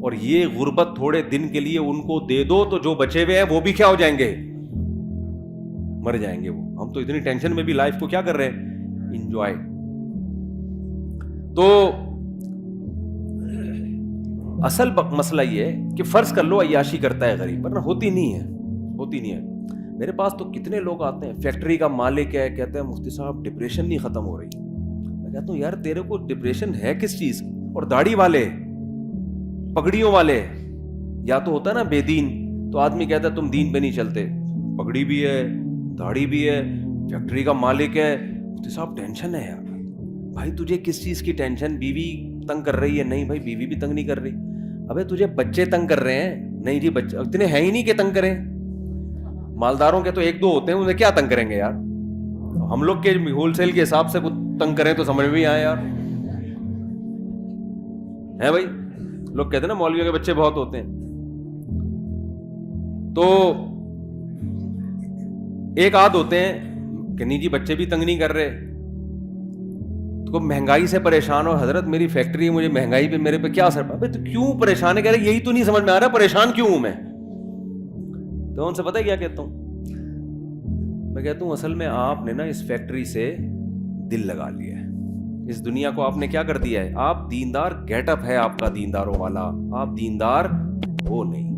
اور یہ غربت تھوڑے دن کے لیے ان کو دے دو تو جو بچے ہوئے ہیں وہ بھی کیا ہو جائیں گے, مر جائیں گے وہ. ہم تو اتنی ٹینشن میں بھی لائف کو کیا کر رہے ہیں, انجوائے. تو اصل مسئلہ یہ ہے کہ فرض کر لو عیاشی کرتا ہے غریب, ورنہ ہوتی نہیں ہے, ہوتی نہیں ہے. میرے پاس تو کتنے لوگ آتے ہیں, فیکٹری کا مالک ہے, کہتے ہیں مفتی صاحب ڈپریشن نہیں ختم ہو رہی. میں کہتا ہوں یار تیرے کو ڈپریشن ہے کس چیز کی؟ اور داڑھی والے, پگڑیوں والے, یا تو ہوتا ہے نا بے دین, تو آدمی کہتا ہے تم دین پہ نہیں چلتے, پگڑی بھی ہے, داڑھی بھی ہے, فیکٹری کا مالک ہے, مفتی صاحب ٹینشن ہے یار. بھائی تجھے کس چیز کی ٹینشن؟ بیوی تنگ کر رہی ہے؟ نہیں بھائی بیوی بھی تنگ نہیں کر رہی. ابے تجھے بچے تنگ کر رہے ہیں؟ نہیں جی بچے اتنے ہیں ہی نہیں کہ تنگ کریں. مالداروں کے تو ایک دو ہوتے ہیں, انہیں کیا تنگ کریں گے یار. ہم لوگ کے ہول سیل کے حساب سے تنگ کریں تو سمجھ میں آئے یار, ہے بھائی. لوگ کہتے ہیں نا مولویوں کے بچے بہت ہوتے ہیں. تو ایک آدھ ہوتے ہیں کہ نہیں جی بچے بھی تنگ نہیں کر رہے, تو مہنگائی سے پریشان ہو, حضرت میری فیکٹری ہے, مجھے مہنگائی پہ میرے پہ کیا اثر پڑا. تو کیوں پریشان ہے؟ کہہ رہے یہی تو نہیں سمجھ میں آ رہا پریشان کیوں ہوں میں. تو ان سے پتہ ہے کیا کہتا ہوں, میں کہتا ہوں اصل میں آپ نے نا اس فیکٹری سے دل لگا لیا ہے, اس دنیا کو آپ نے کیا کر دیا ہے, آپ دیندار گیٹ اپ ہے آپ کا دینداروں والا, آپ دیندار ہو نہیں.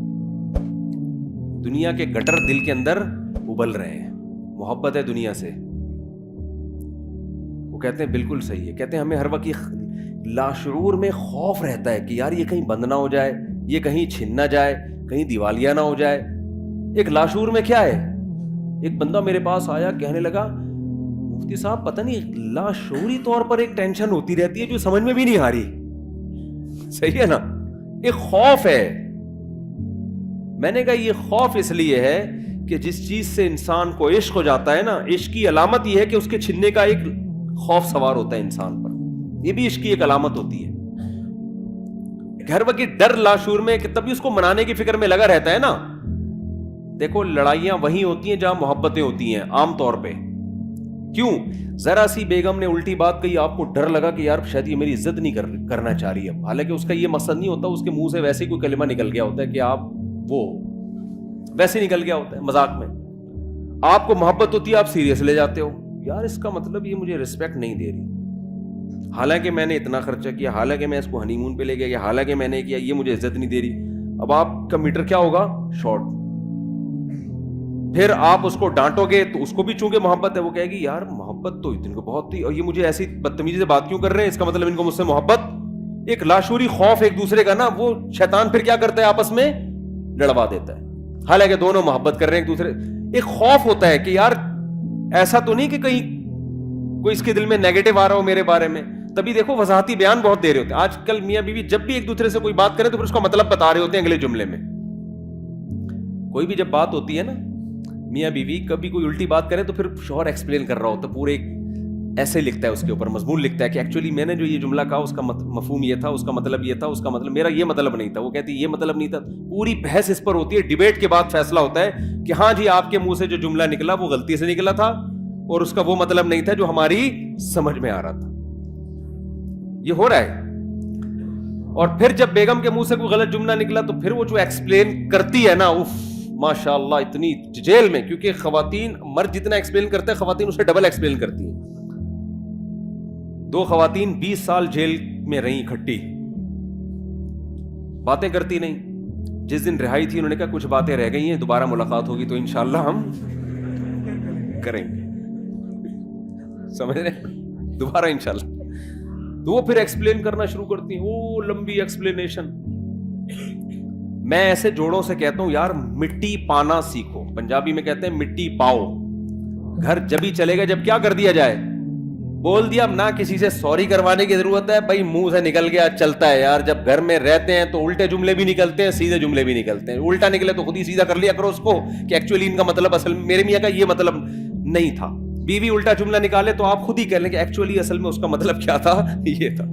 دنیا کے گٹر دل کے اندر ابل رہے ہیں, محبت ہے دنیا سے. وہ کہتے ہیں بالکل صحیح ہے, کہتے ہیں ہمیں ہر وقت لاشعور میں خوف رہتا ہے کہ یار یہ کہیں بند نہ ہو جائے, یہ کہیں چھن نہ جائے, کہیں دیوالیہ نہ ہو جائے. ایک لاشعور میں کیا ہے, ایک بندہ میرے پاس آیا کہنے لگا مفتی صاحب پتہ نہیں لاشعوری طور پر ایک ٹینشن ہوتی رہتی ہے جو سمجھ میں بھی نہیں آ رہی. صحیح ہے نا, ایک خوف ہے. میں نے کہا یہ خوف اس لیے ہے کہ جس چیز سے انسان کو عشق ہو جاتا ہے نا, عشق کی علامت یہ ہے کہ اس کے چھننے کا ایک خوف سوار ہوتا ہے انسان پر. یہ بھی عشق کی ایک علامت ہوتی ہے. ہر وقت ڈر لاشعور میں کہ تبھی اس کو منانے کی فکر میں لگا رہتا ہے نا. دیکھو لڑائیاں وہیں ہوتی ہیں جہاں محبتیں ہوتی ہیں عام طور پہ. کیوں, ذرا سی بیگم نے الٹی بات کہی, آپ کو ڈر لگا کہ یار شاید یہ میری عزت نہیں کرنا چاہ رہی اب, حالانکہ اس کا یہ مقصد نہیں ہوتا, اس کے منہ سے ویسے کوئی کلمہ نکل گیا ہوتا ہے کہ آپ وہ ویسے نکل گیا ہوتا ہے مذاق میں. آپ کو محبت ہوتی ہے, آپ سیریس لے جاتے ہو, یار اس کا مطلب یہ مجھے رسپیکٹ نہیں دے رہی, حالانکہ میں نے اتنا خرچہ کیا, حالانکہ میں اس کو ہنی مون پہ لے گیا, حالانکہ میں نے کیا, یہ مجھے عزت نہیں دے رہی. اب آپ کا میٹر کیا ہوگا, شارٹ. پھر آپ اس کو ڈانٹو گے تو اس کو بھی چونکہ محبت ہے, وہ کہے گی یار محبت تو اتنے کو بہت تھی اور یہ مجھے ایسی بدتمیزی سے بات کیوں کر رہے ہیں, اس کا مطلب ان کو مجھ سے محبت. ایک لاشعوری خوف ایک دوسرے کا نا, وہ شیطان پھر کیا کرتا ہے آپس میں لڑوا دیتا ہے, حالانکہ دونوں محبت کر رہے ہیں ایک دوسرے. ایک خوف ہوتا ہے کہ یار ایسا تو نہیں کہ کہیں کوئی اس کے دل میں نیگیٹو آ رہا ہو میرے بارے میں. تبھی دیکھو وضاحتی بیان بہت دے رہے ہوتے ہیں آج کل. میاں بیوی جب بھی ایک دوسرے سے کوئی بات کریں تو پھر اس کا مطلب بتا رہے ہوتے ہیں اگلے جملے میں. کوئی بھی جب بات ہوتی ہے نا میاں بیوی, کبھی کوئی الٹی بات کرے تو پھر شوہر ایکسپلین کر رہا ہوتا ہے, پورے ایسے لکھتا ہے اس کے اوپر مضمون لکھتا ہے کہ ایکچولی میں نے جو یہ جملہ کہا اس کا مفہوم یہ تھا, اس کا مطلب یہ تھا, اس کا مطلب میرا یہ مطلب نہیں تھا, وہ کہتی یہ مطلب نہیں تھا. پوری بحث اس پر ہوتی ہے, ڈیبیٹ کے بعد فیصلہ ہوتا ہے کہ ہاں جی آپ کے منہ سے جو جملہ نکلا وہ غلطی سے نکلا تھا اور اس کا وہ مطلب نہیں تھا جو ہماری سمجھ میں آ رہا تھا. یہ ہو رہا ہے. اور پھر جب بیگم کے منہ سے کوئی غلط جملہ نکلا تو پھر وہ جو ایکسپلین کرتی ہے نا, اف ماشاء اللہ اتنی جیل میں, کیونکہ خواتین مرد جتنا ایکسپلین کرتے ہیں خواتین اسے ڈبل ایکسپلین کرتی ہیں. 2 خواتین 20 سال جیل میں رہیں اکٹھی, باتیں کرتی نہیں. جس دن رہائی تھی انہوں نے کہا کچھ باتیں رہ گئی ہیں, دوبارہ ملاقات ہوگی تو انشاءاللہ ہم کریں گے. سمجھ رہے ہیں, دوبارہ انشاءاللہ. تو وہ پھر ایکسپلین کرنا شروع کرتی ہیں, وہ لمبی ایکسپلینیشن. میں ایسے جوڑوں سے کہتا ہوں یار مٹی پانا سیکھو, پنجابی میں کہتے ہیں مٹی پاؤ. گھر جب ہی چلے گا جب کیا کر دیا جائے, بول دیا. اب نہ کسی سے سوری کروانے کی ضرورت ہے, بھائی منہ سے نکل گیا چلتا ہے یار. جب گھر میں رہتے ہیں تو الٹے جملے بھی نکلتے ہیں, سیدھے جملے بھی نکلتے ہیں. الٹا نکلے تو خود ہی سیدھا کر لیا کرو اس کو کہ ایکچولی ان کا مطلب اصل میں میرے میاں کا یہ مطلب نہیں تھا. بیوی الٹا جملہ نکالے تو آپ خود ہی کہہ لیں کہ ایکچولی اصل میں اس کا مطلب کیا تھا, یہ تھا.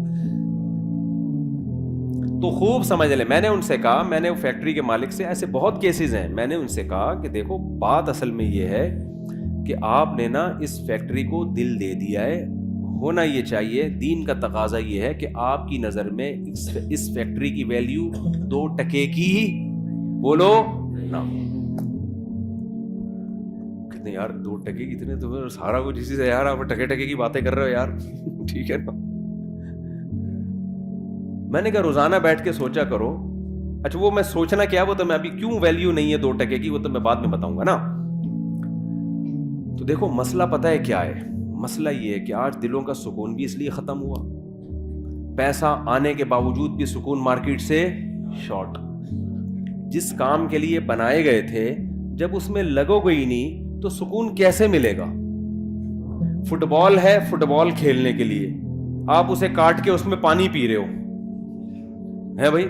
تو خوب سمجھ لیں. میں نے ان سے کہا, میں نے فیکٹری کے مالک سے, ایسے بہت کیسز ہیں, میں نے ان سے کہا کہ دیکھو بات اصل میں یہ ہے کہ آپ نے نا اس فیکٹری کو دل دے دیا ہے. ہونا یہ چاہیے, دین کا تقاضا یہ ہے کہ آپ کی نظر میں اس فیکٹری کی ویلیو 2 ٹکے کی بولو نا. کتنے یار 2 ٹکے کتنے, تو سارا کچھ اسی سے یار آپ ٹکے ٹکے کی باتیں کر رہے ہو یار. ٹھیک ہے نا. میں نے کہا روزانہ بیٹھ کے سوچا کرو. اچھا وہ میں سوچنا کیا, وہ تو میں ابھی کیوں ویلیو نہیں ہے 2 ٹکے کی وہ تو میں بعد میں بتاؤں گا نا. تو دیکھو مسئلہ پتہ ہے کیا ہے, مسئلہ یہ ہے کہ آج دلوں کا سکون بھی اس لیے ختم ہوا, پیسہ آنے کے باوجود بھی سکون مارکیٹ سے شارٹ. جس کام کے لیے بنائے گئے تھے جب اس میں لگو گئی نہیں تو سکون کیسے ملے گا. فٹ بال ہے, فٹ بال کھیلنے کے لیے آپ اسے کاٹ کے اس میں پانی پی رہے ہو, ہے بھائی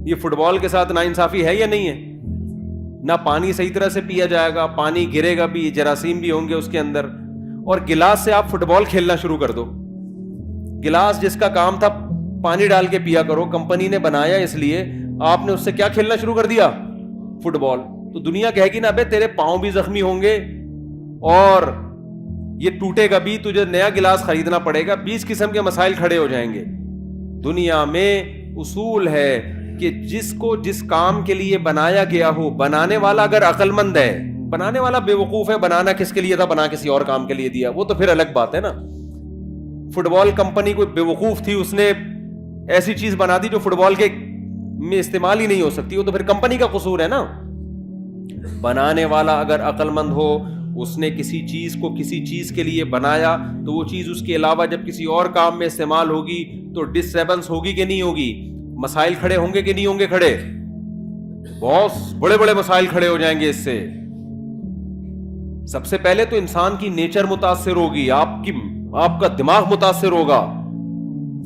یہ فٹ بال کے ساتھ ناانصافی ہے یا نہیں ہے. نہ پانی صحیح طرح سے پیا جائے گا, پانی گرے گا بھی, جراثیم بھی ہوں گے اس کے اندر. اور گلاس سے آپ فٹ بال کھیلنا شروع کر دو. گلاس جس کا کام تھا پانی ڈال کے پیا کرو, کمپنی نے بنایا اس لیے, آپ نے اس سے کیا کھیلنا شروع کر دیا, فٹ بال. تو دنیا کہے گی نا بے تیرے پاؤں بھی زخمی ہوں گے اور یہ ٹوٹے گا بھی, تجھے نیا گلاس خریدنا پڑے گا. 20 قسم کے مسائل کھڑے ہو جائیں گے. دنیا میں اصول ہے کہ جس کو جس کام کے لیے بنایا گیا ہو, بنانے والا اگر عقل مند ہے بنانے والا بیوقوف ہے, بنانا کس کے لیے تھا, بنا کسی اور کام کے لیے دیا, وہ تو پھر الگ بات ہے نا. فٹ بال کمپنی کوئی بیوقوف تھی, اس نے ایسی چیز بنا دی جو فٹ بال کے میں استعمال ہی نہیں ہو سکتی, وہ تو پھر کمپنی کا قصور ہے نا. بنانے والا اگر عقل مند ہو, اس نے کسی چیز کو کسی چیز کے لیے بنایا, تو وہ چیز اس کے علاوہ جب کسی اور کام میں استعمال ہوگی تو ڈسٹربنس ہوگی کہ نہیں ہوگی, مسائل کھڑے ہوں گے کہ نہیں ہوں گے کھڑے, بہت بڑے بڑے مسائل کھڑے ہو جائیں گے اس سے. سب سے پہلے تو انسان کی نیچر متاثر ہوگی, آپ کا دماغ متاثر ہوگا.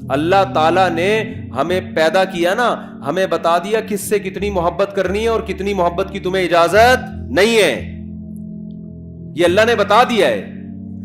اللہ تعالیٰ نے ہمیں پیدا کیا نا, ہمیں بتا دیا کس سے کتنی محبت کرنی ہے اور کتنی محبت کی تمہیں اجازت نہیں ہے, یہ اللہ نے بتا دیا ہے.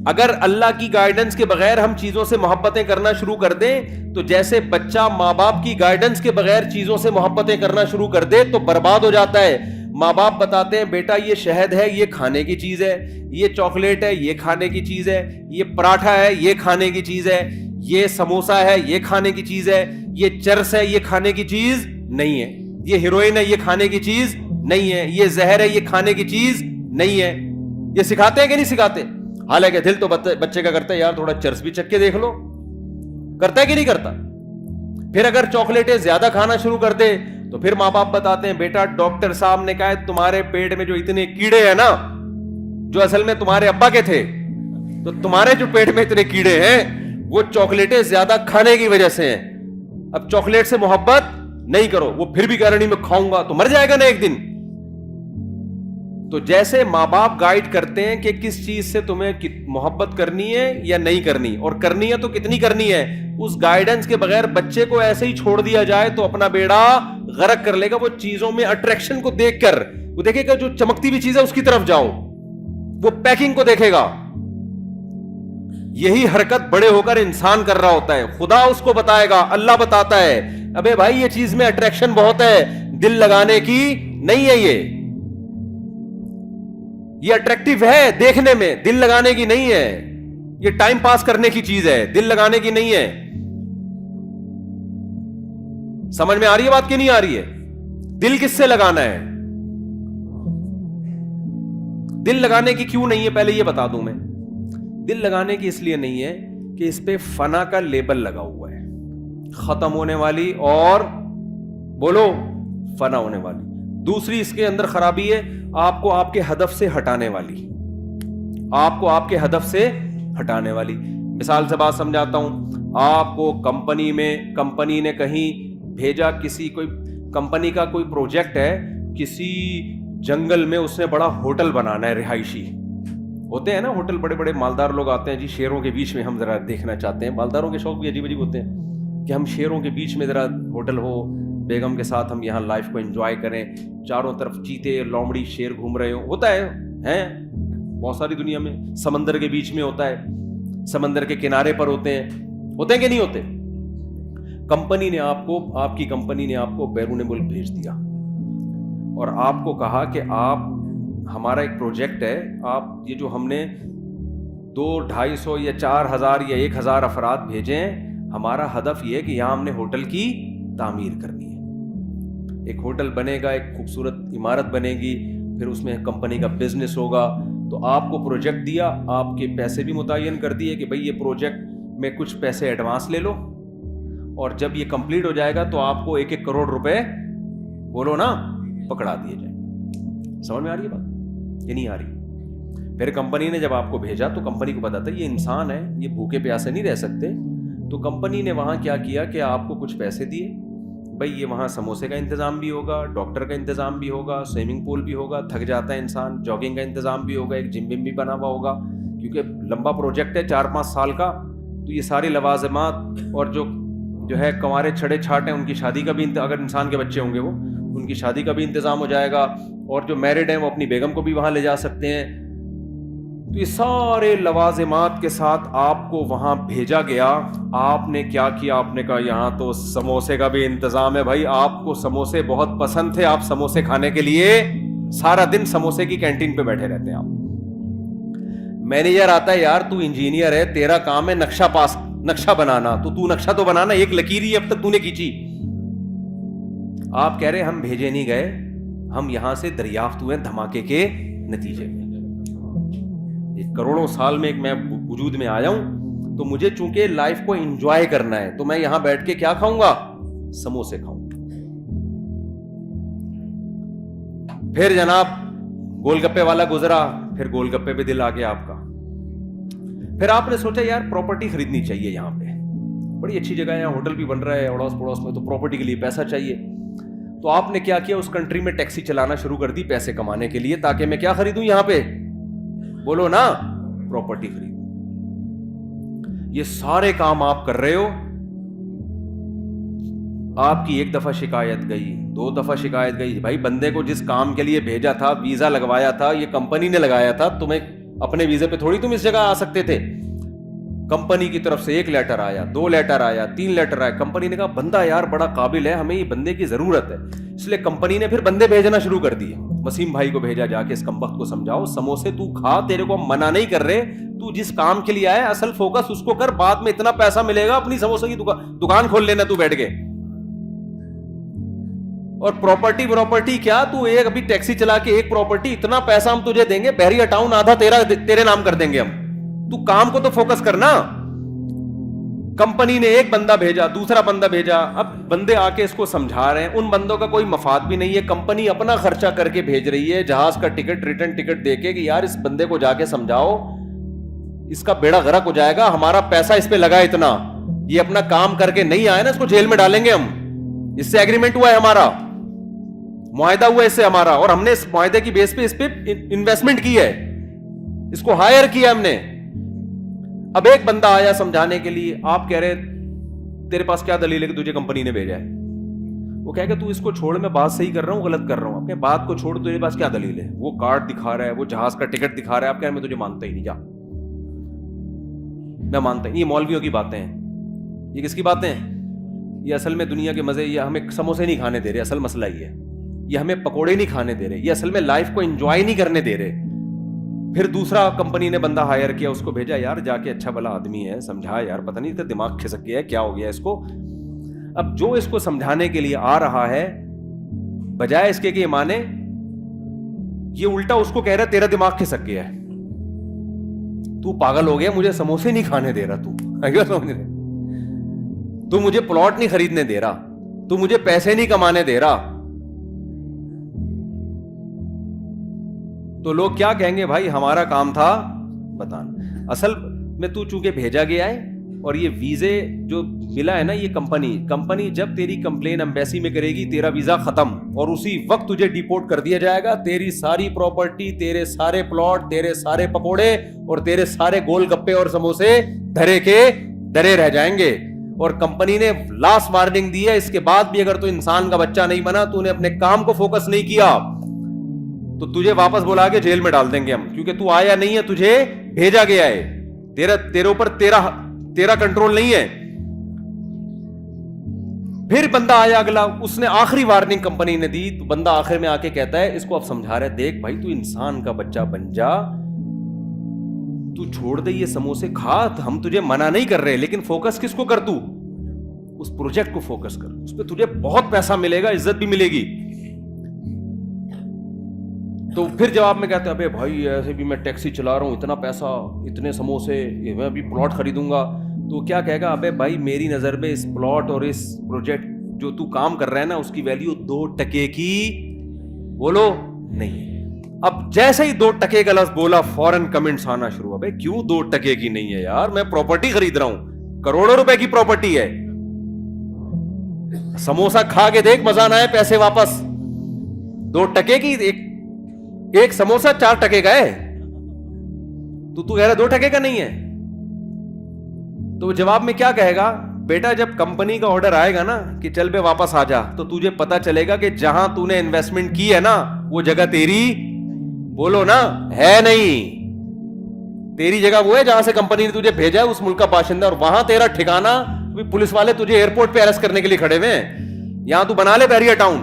اگر اللہ کی گائیڈنس کے بغیر ہم چیزوں سے محبتیں کرنا شروع کر دیں, تو جیسے بچہ ماں باپ کی گائیڈنس کے بغیر چیزوں سے محبتیں کرنا شروع کر دے تو برباد ہو جاتا ہے. ماں باپ بتاتے ہیں بیٹا یہ شہد ہے, یہ کھانے کی چیز ہے, یہ چاکلیٹ ہے, یہ کھانے کی چیز ہے, یہ پراٹھا ہے, یہ کھانے کی چیز ہے, یہ سموسا ہے, یہ کھانے کی چیز ہے, یہ چرس ہے, یہ کھانے کی چیز نہیں ہے, یہ ہیروئن ہے, یہ کھانے کی چیز نہیں ہے, یہ زہر ہے, یہ کھانے کی چیز نہیں ہے. یہ سکھاتے ہیں کہ نہیں سکھاتے؟ حالانکہ دل تو بچے کا کرتا ہے یار تھوڑا چرس بھی چکھ کے دیکھ لو, کرتا ہے کہ نہیں کرتا؟ پھر اگر چاکلیٹیں زیادہ کھانا شروع کر دے تو پھر ماں باپ بتاتے ہیں بیٹا ڈاکٹر صاحب نے کہا ہے تمہارے پیٹ میں جو اتنے کیڑے ہیں نا, جو اصل میں تمہارے ابا کے تھے, تو تمہارے جو پیٹ میں اتنے کیڑے ہیں وہ چاکلیٹیں زیادہ کھانے کی وجہ سے ہیں. اب چاکلیٹ سے محبت نہیں کرو, وہ پھر بھی کہہ رہا نہیں میں کھاؤں گا, تو مر جائے گا نا ایک دن. تو جیسے ماں باپ گائیڈ کرتے ہیں کہ کس چیز سے تمہیں محبت کرنی ہے یا نہیں کرنی, اور کرنی ہے تو کتنی کرنی ہے, اس گائیڈنس کے بغیر بچے کو ایسے ہی چھوڑ دیا جائے تو اپنا بیڑا غرق کر لے گا. وہ چیزوں میں اٹریکشن کو دیکھ کر وہ دیکھے گا جو چمکتی ہوئی چیز ہے اس کی طرف جاؤ, وہ پیکنگ کو دیکھے گا. یہی حرکت بڑے ہو کر انسان کر رہا ہوتا ہے. خدا اس کو بتائے گا, اللہ بتاتا ہے ابے بھائی یہ چیز میں اٹریکشن بہت ہے, دل لگانے کی نہیں ہے, یہ اٹریکٹیو ہے دیکھنے میں, دل لگانے کی نہیں ہے, یہ ٹائم پاس کرنے کی چیز ہے, دل لگانے کی نہیں ہے. سمجھ میں آ رہی ہے بات کہ نہیں آ رہی ہے؟ دل کس سے لگانا ہے؟ دل لگانے کی کیوں نہیں ہے پہلے یہ بتا دوں میں. دل لگانے کی اس لیے نہیں ہے کہ اس پہ فنا کا لیبل لگا ہوا ہے, ختم ہونے والی اور بولو فنا ہونے والی. دوسری اس کے اندر خرابی ہے آپ کو آپ کے ہدف سے ہٹانے والی, آپ کو آپ کے ہدف سے ہٹانے والی. مثال سے بات سمجھاتا ہوں. آپ کو کمپنی نے کہیں بھیجا, کوئی کمپنی کا کوئی پروجیکٹ ہے, کسی جنگل میں اس نے بڑا ہوٹل بنانا ہے, رہائشی ہوتے ہیں نا ہوٹل, بڑے بڑے مالدار لوگ آتے ہیں جی, شیروں کے بیچ میں ہم ذرا دیکھنا چاہتے ہیں. مالداروں کے شوق بھی عجیب عجیب ہوتے ہیں کہ ہم شیروں کے بیچ میں ذرا ہوٹل ہو, بیگم کے ساتھ ہم یہاں لائف کو انجوائے کریں, چاروں طرف چیتے لومڑی شیر گھوم رہے ہو. ہوتا ہے بہت ساری دنیا میں. سمندر کے بیچ میں ہوتا ہے, سمندر کے کنارے پر ہوتے ہیں کہ نہیں ہوتے. آپ کی کمپنی نے آپ کو بیرون ملک بھیج دیا اور آپ کو کہا کہ آپ ہمارا ایک پروجیکٹ ہے, آپ یہ جو ہم نے 200-250 یا 4000 یا 1000 افراد بھیجے ہیں, ہمارا ہدف یہ ہے کہ یہاں ہم نے ہوٹل کی تعمیر کرنی ہے. ایک ہوٹل بنے گا, ایک خوبصورت عمارت بنے گی, پھر اس میں کمپنی کا بزنس ہوگا. تو آپ کو پروجیکٹ دیا, آپ کے پیسے بھی متعین کر دیے کہ بھئی یہ پروجیکٹ میں کچھ پیسے ایڈوانس لے لو, اور جب یہ کمپلیٹ ہو جائے گا تو آپ کو 1-1 کروڑ روپے بولو نا پکڑا دیے جائیں. سمجھ میں آ رہی ہے بات یہ نہیں آ رہی؟ پھر کمپنی نے جب آپ کو بھیجا تو کمپنی کو پتا تھا یہ انسان ہے, یہ بھوکے پیاسے نہیں رہ سکتے. تو کمپنی نے وہاں کیا کیا کہ آپ کو کچھ پیسے دیے, بھئی یہ وہاں سموسے کا انتظام بھی ہوگا, ڈاکٹر کا انتظام بھی ہوگا, سوئمنگ پول بھی ہوگا, تھک جاتا ہے انسان, جاگنگ کا انتظام بھی ہوگا, ایک جم بھی بنا ہوا ہوگا, کیونکہ لمبا پروجیکٹ ہے 4-5 سال کا. تو یہ ساری لوازمات, اور جو ہے کنوارے چھڑے چھاٹ ہیں ان کی شادی کا بھی, اگر انسان کے بچے ہوں گے وہ ان کی شادی کا بھی انتظام ہو جائے گا, اور جو میرڈ ہیں وہ اپنی بیگم کو بھی وہاں لے جا سکتے ہیں. تو یہ سارے لوازمات کے ساتھ آپ کو وہاں بھیجا گیا. آپ نے کیا کیا؟ آپ نے کہا یہاں تو سموسے کا بھی انتظام ہے. بھائی آپ کو سموسے بہت پسند تھے, آپ سموسے کھانے کے لیے سارا دن سموسے کی کینٹین پہ بیٹھے رہتے ہیں. آپ مینیجر آتا ہے, یار تو انجینئر ہے, تیرا کام ہے نقشہ بنانا, تو نقشہ تو بنانا, ایک لکیر ہی اب تک تو نے کھینچی. آپ کہہ رہے ہم بھیجے نہیں گئے, ہم یہاں سے دریافت ہوئے دھماکے کے نتیجے میں ایک کروڑوں سال میں ایک میں وجود میں آیا ہوں، تو مجھے چونکہ لائف کو انجوائے کرنا ہے، تو میں یہاں بیٹھ کے کیا کھاؤں گا؟ سموسے کھاؤں گا۔ پھر جناب گول گپے والا گزرا، پھر گول گپے پہ دل آ گیا آپ کا، پھر آپ نے سوچا یار پراپرٹی خریدنی چاہیے، یہاں پہ بڑی اچھی جگہ ہے، ہوٹل بھی بن رہا ہے اڑوس پڑوس میں، تو پراپرٹی کے لیے پیسہ چاہیے۔ تو آپ نے کیا کیا؟ اس کنٹری میں ٹیکسی چلانا شروع کر دی پیسے کمانے کے لیے، تاکہ میں کیا خریدوں یہاں پہ؟ بولو نا، پراپرٹی خریدوں۔ یہ سارے کام آپ کر رہے ہو، آپ کی ایک دفعہ شکایت گئی، 2 دفعہ شکایت گئی، بھائی بندے کو جس کام کے لیے بھیجا تھا، ویزا لگوایا تھا، یہ کمپنی نے لگایا تھا، تمہیں اپنے ویزے پہ تھوڑی تم اس جگہ آ سکتے تھے۔ کمپنی کی طرف سے 1 لیٹر آیا، 2 لیٹر آیا، 3 لیٹر آیا، کمپنی نے کہا بندہ یار بڑا قابل ہے، ہمیں یہ بندے کی ضرورت ہے، اس لیے کمپنی نے پھر بندے بھیجنا شروع کر دیے۔ وسیم بھائی کو بھیجا، جا کے اس کمبخت کو سمجھاؤ، سموسے تو کھا، تیرے کو منع نہیں کر رہے، تو جس کام کے لیے آیا اصل فوکس اس کو کر، بعد میں اتنا پیسہ ملے گا اپنی سموسے کی دکان کھول لینا تو بیٹھ کے۔ اور پراپرٹی کیا، تو ایک ابھی ٹیکسی چلا کے ایک پراپرٹی، اتنا پیسہ ہم تجھے دیں گے، بحریہ ٹاؤن آدھا تیرے نام کر دیں گے ہم، تو کام کو تو فوکس کرنا۔ کمپنی نے ایک بندہ بھیجا، دوسرا بندہ بھیجا، اب بندے آ کے اس کو سمجھا رہے ہیں، ان بندوں کا کوئی مفاد بھی نہیں ہے، کمپنی اپنا خرچہ کر کے بھیج رہی ہے، جہاز کا ٹکٹ، ریٹرن ٹکٹ دے کے، کہ یار اس بندے کو جا کے سمجھاؤ، اس کا بیڑا غرق ہو جائے گا، ہمارا پیسہ اس پہ لگا اتنا، یہ اپنا کام کر کے نہیں آیا نا، اس کو جیل میں ڈالیں گے ہم، اس سے ایگریمنٹ ہوا ہے ہمارا، معاہدہ ہوا ہے اس سے ہمارا، اور ہم نے اس معاہدے کی بیس پہ اس پہ انویسٹمنٹ کی ہے، اس کو ہائر کیا ہم نے۔ اب ایک بندہ آیا سمجھانے کے لیے، آپ کہہ رہے تیرے پاس کیا دلیل ہے کہ تجھے کمپنی نے بھیجا ہے؟ وہ کہے کہ تو اس کو چھوڑ، میں بات صحیح کر رہا ہوں غلط کر رہا ہوں؟ آپ کہیں بات کو چھوڑ، تیرے پاس کیا دلیل ہے؟ وہ کارڈ دکھا رہا ہے، وہ جہاز کا ٹکٹ دکھا رہا ہے، آپ کہہ رہے میں تجھے مانتا ہی نہیں، جا، میں مانتا ہی نہیں۔ یہ مولویوں کی باتیں ہیں، یہ کس کی باتیں ہیں؟ یہ اصل میں دنیا کے مزے، یہ ہمیں سموسے نہیں کھانے دے رہے، اصل مسئلہ یہ ہے، یہ ہمیں پکوڑے نہیں کھانے دے رہے، یہ اصل میں لائف کو انجوائے نہیں کرنے دے رہے۔ پھر دوسرا کمپنی نے بندہ ہائر کیا، اس کو بھیجا، یار جا کے اچھا بھلا آدمی ہے، سمجھا یار، پتہ نہیں تھا دماغ کھسک گیا ہے، کیا ہو گیا اس کو۔ اب جو اس کو سمجھانے کے لیے آ رہا ہے، بجائے اس کے کہ مانے، یہ الٹا اس کو کہہ رہا ہے تیرا دماغ کھسک گیا ہے، تو پاگل ہو گیا، مجھے سموسے نہیں کھانے دے رہا، تو مجھے پلاٹ نہیں خریدنے دے رہا، تو مجھے پیسے نہیں کمانے دے رہا۔ تو لوگ کیا کہیں گے؟ بھائی ہمارا کام تھا بتانا، اصل میں تو چونکہ بھیجا گیا ہے، اور یہ ویزے جو ملا ہے نا، یہ کمپنی جب تیری کمپلین ایمبیسی میں کرے گی، تیرا ویزا ختم، اور اسی وقت تجھے ڈیپورٹ کر دیا جائے گا، تیری ساری پراپرٹی، تیرے سارے پلاٹ، تیرے سارے پکوڑے اور تیرے سارے گول گپے اور سموسے دھرے کے درے رہ جائیں گے۔ اور کمپنی نے لاسٹ وارننگ دی ہے، اس کے بعد بھی اگر تو انسان کا بچہ نہیں بنا، تو نے اپنے کام کو فوکس نہیں کیا، تو تجھے واپس بلا کے جیل میں ڈال دیں گے ہم، کیونکہ تو آیا نہیں ہے، تجھے بھیجا گیا ہے، تیرے اوپر تیرا کنٹرول نہیں ہے۔ پھر بندہ آیا اگلا، اس نے آخری وارننگ کمپنی نے دی، تو بندہ آخر میں آ کے کہتا ہے، اس کو اب سمجھا رہا ہے، دیکھ بھائی تو انسان کا بچہ بن جا، تو چھوڑ دے یہ سموسے کھا، ہم تجھے منع نہیں کر رہے، لیکن فوکس کس کو کر، تو اس پروجیکٹ کو فوکس کر، اس پہ تجھے بہت پیسہ ملے گا، عزت بھی ملے گی۔ تو پھر جواب میں کہتے ہیں، ابے بھائی ایسے بھی میں ٹیکسی چلا رہا ہوں، اتنا پیسہ، اتنے سموسے، میں ابھی پلاٹ خریدوں گا، تو کیا کہے گا؟ ابے بھائی میری نظر میں اس پلاٹ اور اس پروجیکٹ جو تو کام کر رہا ہے نا، اس کی ویلیو 2 ٹکے کی بولو نہیں۔ اب جیسے ہی 2 ٹکے کا لفظ بولا، فوراً کمنٹس آنا شروع، ابے کیوں 2 ٹکے کی نہیں ہے یار، میں پراپرٹی خرید رہا ہوں، کروڑوں روپے کی پراپرٹی ہے، سموسا کھا کے دیکھ مزہ نہ آئے، پیسے واپس۔ 2 ٹکے کی ایک سموسا 4 ٹکے کا ہے، تو کہہ رہا 2 ٹکے کا نہیں ہے۔ تو جواب میں کیا کہے گا؟ بیٹا جب کمپنی کا آرڈر آئے گا نا کہ چل بے واپس آ جا، تو تجھے پتا چلے گا کہ جہاں تو نے انویسٹمنٹ کی ہے نا، وہ جگہ تیری بولو نا ہے نہیں، تیری جگہ وہ ہے جہاں سے کمپنی نے تجھے بھیجا ہے، اس ملک کا باشندہ، اور وہاں تیرا ٹھکانہ، پولیس والے تجھے ایئرپورٹ پہ اریسٹ کرنے کے لیے کھڑے ہوئے ہیں، یہاں تو بنا لے بحریہ ٹاؤن۔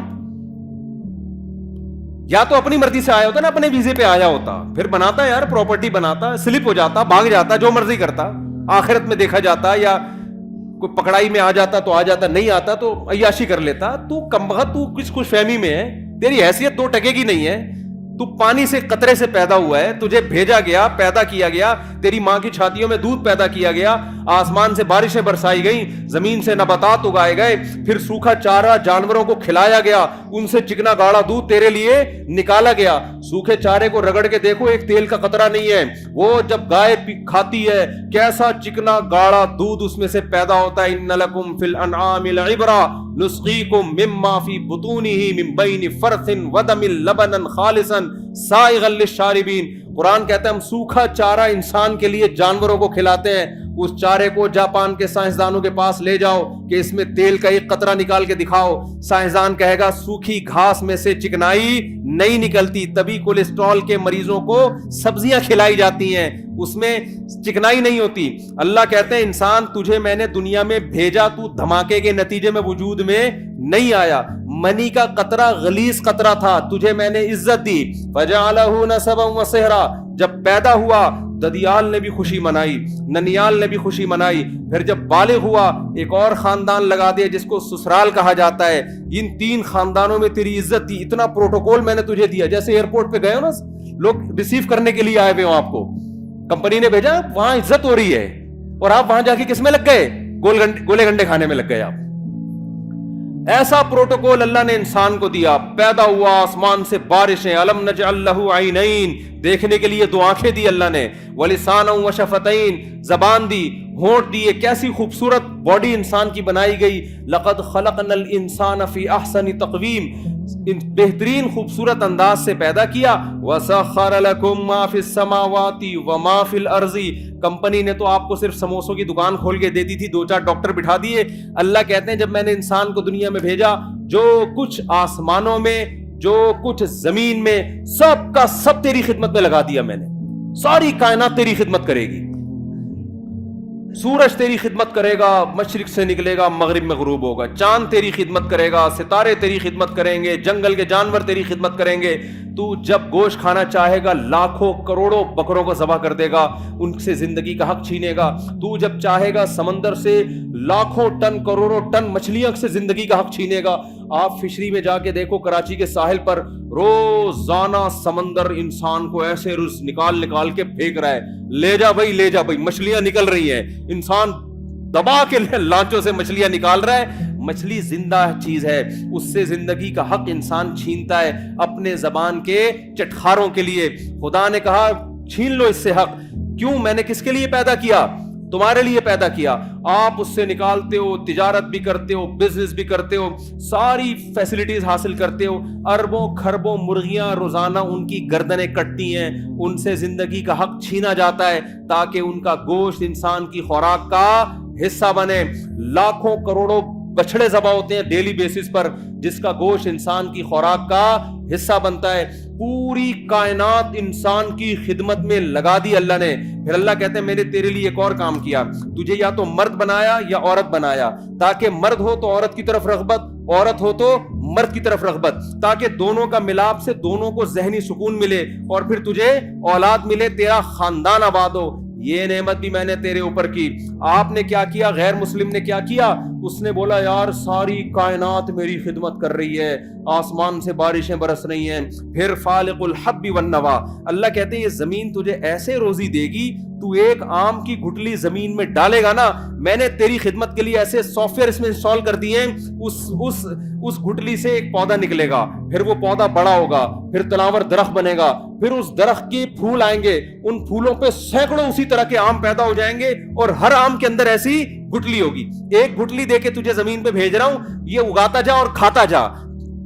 یا تو اپنی مرضی سے آیا ہوتا نا، اپنے ویزے پہ آیا ہوتا، پھر بناتا یار پراپرٹی، بناتا، سلپ ہو جاتا، بھاگ جاتا، جو مرضی کرتا، آخرت میں دیکھا جاتا، یا کوئی پکڑائی میں آ جاتا تو آ جاتا، نہیں آتا تو عیاشی کر لیتا۔ تو کمبخت، تو کس خوش فہمی میں ہے، تیری حیثیت 2 ٹکے کی نہیں ہے، تو پانی سے قطرے سے پیدا ہوا ہے, تجھے بھیجا گیا, پیدا کیا گیا, تیری ماں کی چھاتیوں میں دودھ پیدا کیا گیا, آسمان سے بارشیں برسائی گئیں, زمین سے نباتات اگائے گئے, پھر سوکھا چارہ جانوروں کو کھلایا گیا, ان سے چکنا گاڑا دودھ تیرے لیے نکالا گیا. سوکھے چارے کو رگڑ کے دیکھو, ایک تیل کا قطرہ نہیں ہے. وہ جب گائے کھاتی ہے کیسا چکنا گاڑا دودھ اس میں سے پیدا ہوتا ہے. ان لکم فی الانعام لعبرہ نسقیکم مما فی بطونہ من بین فرث ودم لبنا خالصا سائغا للشاربین. قرآن کہتا ہے ہم سوکھا چارہ انسان کے لیے جانوروں کو کھلاتے ہیں. اس چارے کو جاپان کے سائنسدانوں کے پاس لے جاؤ کہ اس میں تیل کا ایک قطرہ نکال کے دکھاؤ, سائنسدان کہے گا سوکھی گھاس میں سے چکنائی نہیں نکلتی. تبھی کولیسٹرول کے مریضوں کو سبزیاں کھلائی جاتی ہیں, اس میں چکنائی نہیں ہوتی. اللہ کہتے ہیں انسان تجھے میں نے دنیا میں بھیجا, تو دھماکے کے نتیجے میں وجود میں نہیں آیا. منی کا قطرہ غلیظ قطرہ تھا, تجھے میں نے عزت دی. فجعلہ نسبا وصہرا, جب پیدا ہوا ددیال نے بھی خوشی منائی, ننیال نے بھی خوشی منائی. پھر جب بالغ ہوا ایک اور خاندان لگا دیا جس کو سسرال کہا جاتا ہے. ان 3 خاندانوں میں تیری عزت تھی, اتنا پروٹوکول میں نے تجھے دیا. جیسے ایئرپورٹ پہ گئے ہو نا, لوگ ریسیو کرنے کے لیے آئے ہوئے ہوں, آپ کو کمپنی نے بھیجا, وہاں عزت ہو رہی ہے, اور آپ وہاں جا کے کس میں لگ گئے, گولے گنڈے کھانے میں لگ گئے آپ. ایسا پروٹوکول اللہ نے انسان کو دیا. پیدا ہوا, آسمان سے بارشیں, الم نجعل لہ عینین, دیکھنے کے لیے 2 آنکھیں دی اللہ نے, ولسانا وشفتین, زبان دی, ہونٹ دیے. کیسی خوبصورت باڈی انسان کی بنائی گئی. لقد خلقنا الانسان فی احسن تقویم, بہترین خوبصورت انداز سے پیدا کیا. وسخر لکم ما فی السماوات وما فی الارض, کمپنی نے تو آپ کو صرف سموسوں کی دکان کھول کے دے دی تھی, 2-4 ڈاکٹر بٹھا دیے. اللہ کہتے ہیں جب میں نے انسان کو دنیا میں بھیجا, جو کچھ آسمانوں میں, جو کچھ زمین میں, سب کا سب تیری خدمت میں لگا دیا میں نے. ساری کائنات تیری خدمت کرے گی. سورج تیری خدمت کرے گا, مشرق سے نکلے گا مغرب میں غروب ہوگا. چاند تیری خدمت کرے گا, ستارے تیری خدمت کریں گے, جنگل کے جانور تیری خدمت کریں گے. تو جب گوشت کھانا چاہے گا لاکھوں کروڑوں بکروں کو ذبح کر دے گا, ان سے زندگی کا حق چھینے گا. تو جب چاہے گا سمندر سے لاکھوں ٹن کروڑوں ٹن مچھلیاں سے زندگی کا حق چھینے گا. آپ فشری میں جا کے دیکھو, کراچی کے ساحل پر روزانہ سمندر انسان کو ایسے رز نکال کے پھینک رہا ہے. لے جا بھائی, مچھلیاں نکل رہی ہیں, انسان دبا کے لانچوں سے مچھلیاں نکال رہا ہے. مچھلی زندہ چیز ہے, اس سے زندگی کا حق انسان چھینتا ہے اپنے زبان کے چٹخاروں کے لیے. خدا نے کہا چھین لو اس سے حق. کیوں؟ میں نے کس کے لیے پیدا کیا؟ تمہارے لیے پیدا کیا. آپ اس سے نکالتے ہو, تجارت بھی کرتے ہو, بزنس بھی کرتے ہو, ساری فیسلٹیز حاصل کرتے ہو. اربوں کھربوں مرغیاں روزانہ ان کی گردنیں کٹتی ہیں, ان سے زندگی کا حق چھینا جاتا ہے تاکہ ان کا گوشت انسان کی خوراک کا حصہ بنے. لاکھوں کروڑوں بچھڑے ذبح ہوتے ہیں ڈیلی بیسس پر, جس کا گوشت انسان کی خوراک کا حصہ بنتا ہے. پوری کائنات انسان کی خدمت میں لگا دی اللہ نے. پھر اللہ کہتے ہیں میں نے تیرے لیے ایک اور کام کیا, تجھے یا تو مرد بنایا یا عورت بنایا, تاکہ مرد ہو تو عورت کی طرف رغبت, عورت ہو تو مرد کی طرف رغبت, تاکہ دونوں کا ملاپ سے دونوں کو ذہنی سکون ملے اور پھر تجھے اولاد ملے, تیرا خاندان آباد ہو. یہ نعمت بھی میں نے تیرے اوپر کی. آپ نے کیا کیا؟ غیر مسلم نے کیا کیا؟ اس نے بولا یار ساری کائنات میری خدمت کر رہی ہے, آسمان سے بارشیں برس رہی ہیں. پھر فالق الحب والنوا, اللہ کہتے ہیں یہ زمین تجھے ایسے روزی دے گی, تو ایک آم کی گٹلی زمین میں ڈالے گا نا, میں نے تیری خدمت کے لیے ایسے سافٹ ویئر اس میں انسٹال کر دیے ہیں, اس گٹلی سے ایک پودا نکلے گا, پھر وہ پودا بڑا ہوگا, پھر تناور درخت بنے گا, پھر اس درخت کے پھول آئیں گے, ان پھولوں پہ سینکڑوں اسی طرح کے آم پیدا ہو جائیں گے, اور ہر آم کے اندر ایسی گٹلی ہوگی. ایک گٹلی دے کے تجھے زمین پہ بھیج رہا ہوں, یہ اگاتا جا اور کھاتا جا.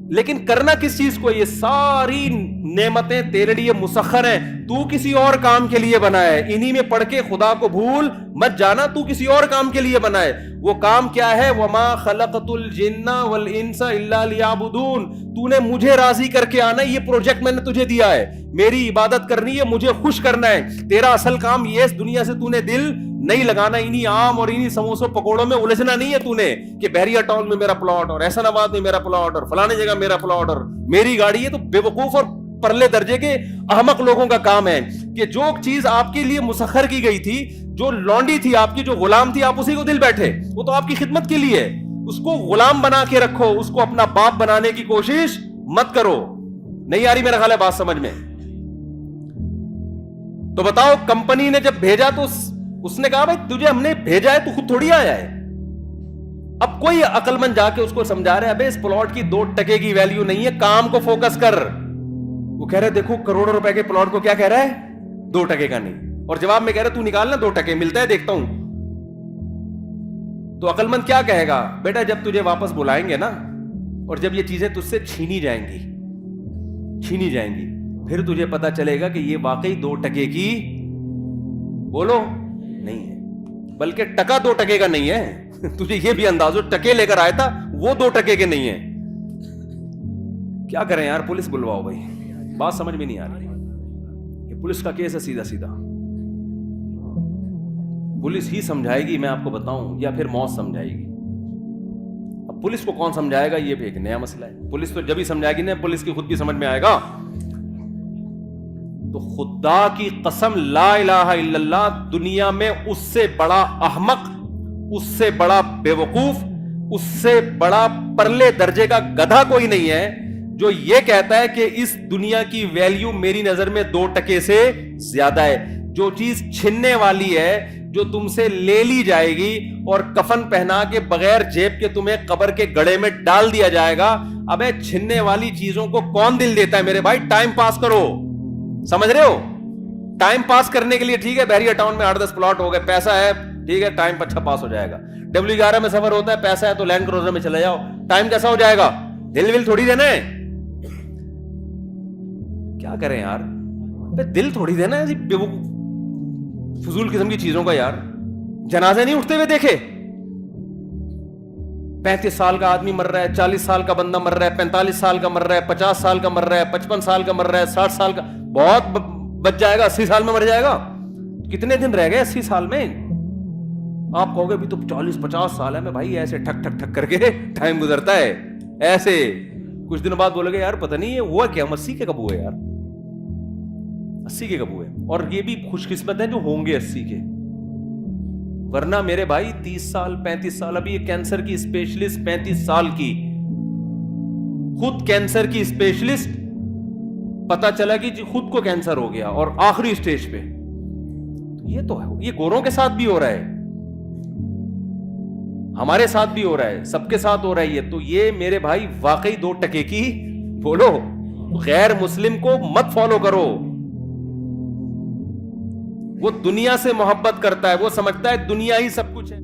لیکن کرنا کس چیز کو؟ یہ ساری نعمتیں تیرے لیے مسخر ہیں, تو کسی اور کام کے لیے بنا ہے. انہی میں پڑھ کے خدا کو بھول مت جانا, تو کسی اور کام کے لیے بنا ہے. وہ کام کیا ہے؟ وما خلقت الجن والانس الا لیعبدون, تو نے مجھے راضی کر کے آنا ہے. یہ پروجیکٹ میں نے تجھے دیا ہے, میری عبادت کرنی ہے, مجھے خوش کرنا ہے. تیرا اصل کام یہ اس دنیا سے تو نے دل نہیں لگانا, انہی عام اور انہی سموسوں پکوڑوں میں الجھنا نہیں ہے تو نے, کہ بحریہ ٹاؤن میں میرا پلاٹ اور احسن آباد میں میرا پلاٹ اور فلانے جگہ میرا پلاٹ اور میری گاڑی ہے. تو بے وقوف اور پرلے درجے کے احمق لوگوں کا کام ہے کہ جو چیز آپ کے لیے مسخر کی گئی تھی, جو لونڈی تھی آپ کی, جو غلام تھی, آپ اسی کو دل بیٹھے. وہ تو آپ کی خدمت کے لیے, اس کو غلام بنا کے رکھو, اس کو اپنا باپ بنانے کی کوشش مت کرو. نہیں آ رہی میرا خیال ہے بات سمجھ میں؟ تو بتاؤ کمپنی نے جب بھیجا تو اس نے کہا بھائی تجھے ہم نے بھیجا ہے تو خود تھوڑی آیا ہے. اب کوئی عقل مند جا کے اس کو سمجھا رہے ابے اس پلاٹ کی 2 ٹکے کی ویلیو نہیں ہے, کام کو فوکس کر. وہ کہہ رہے دیکھو کروڑوں روپے کے پلاٹ کو کیا کہہ رہا ہے 2 ٹکے کا نہیں, اور جواب میں کہہ رہا تو نکالنا 2 ٹکے ملتا ہے دیکھتا ہوں. تو عقل مند کیا کہے گا, بیٹا جب تجھے واپس بلائیں گے نا اور جب یہ چیزیں تجھ سے چھینی جائیں گی پھر تجھے پتا چلے گا کہ یہ واقعی 2 ٹکے کی بولو نہیں ہے, بلکہ ٹکا 2 ٹکے کا نہیں ہے. تجھے یہ بھی انداز ہو ٹکے لے کر آیا تھا وہ 2 ٹکے کے نہیں ہے. کیا کریں یار, پولیس بلواؤ بھائی, بات سمجھ میں نہیں آ رہی. یہ پولیس کا کیس ہے سیدھا پولیس ہی سمجھائے گی, میں آپ کو بتاؤں, یا پھر موت سمجھائے گی. اب پولیس کو کون سمجھائے گا یہ بھی ایک نیا مسئلہ ہے. پولیس تو جب ہی سمجھائے گی نا پولیس کی خود بھی سمجھ میں آئے گا. تو خدا کی قسم لا الہ الا اللہ, دنیا میں اس سے بڑا احمق, اس سے بڑا بے وقوف, اس سے بڑا پرلے درجے کا گدھا کوئی نہیں ہے جو یہ کہتا ہے کہ اس دنیا کی ویلیو میری نظر میں 2 ٹکے سے زیادہ ہے. جو چیز چھننے والی ہے, جو تم سے لے لی جائے گی اور کفن پہنا کے بغیر جیب کے تمہیں قبر کے گڑھے میں ڈال دیا جائے گا, ابے چھننے والی چیزوں کو کون دل دیتا ہے میرے بھائی. ٹائم پاس کرو, سمجھ رہے ہو, ٹائم پاس کرنے کے لیے ٹھیک ہے, بحریہ ٹاؤن میں 8-10 پلاٹ ہو گئے, پیسہ ہے ٹھیک ہے, ٹائم اچھا پاس ہو جائے گا. W11 میں سفر ہوتا ہے, پیسہ ہے تو لینڈ کروزر میں چلے جاؤ, ٹائم کیسا ہو جائے گا, دل ول تھوڑی دینا ہے. کیا کریں یار, دل تھوڑی دینا ہے فضول قسم کی چیزوں کا. یار جنازے نہیں اٹھتے ہوئے دیکھے, 35 سال کا آدمی مر رہا ہے, 40 سال کا بندہ مر رہا ہے, 45 سال کا مر رہا ہے, 50 سال کا مر رہا ہے, 55 سال کا مر رہا ہے, 60 سال کا, بہت بچ جائے گا, 80 سال میں مر جائے گا. کتنے دن رہ گئے 80 سال میں؟ آپ کہو گے بھی تو 40-50 سال ہے. میں بھائی ایسے ٹھک ٹھک ٹھک کر کے ٹائم گزرتا ہے ایسے. کچھ دنوں بعد بولے گے یار پتہ نہیں یہ ہوا کیا, 80 کے کب ہوئے یار, 80 کے کب ہوئے. اور یہ بھی خوش قسمت ہیں جو ہوں گے 80 کے, ورنہ میرے بھائی 30 سال 35 سال. ابھی یہ کینسر کی اسپیشلسٹ 35 سال کی, خود کینسر کی اسپیشلسٹ, پتا چلا کہ خود کو کینسر ہو گیا اور آخری اسٹیج پہ. یہ تو ہے, یہ گوروں کے ساتھ بھی ہو رہا ہے, ہمارے ساتھ بھی ہو رہا ہے, سب کے ساتھ ہو رہا ہے. یہ تو یہ میرے بھائی واقعی 2 ٹکے کی بولو. غیر مسلم کو مت فالو کرو, وہ دنیا سے محبت کرتا ہے, وہ سمجھتا ہے دنیا ہی سب کچھ ہے.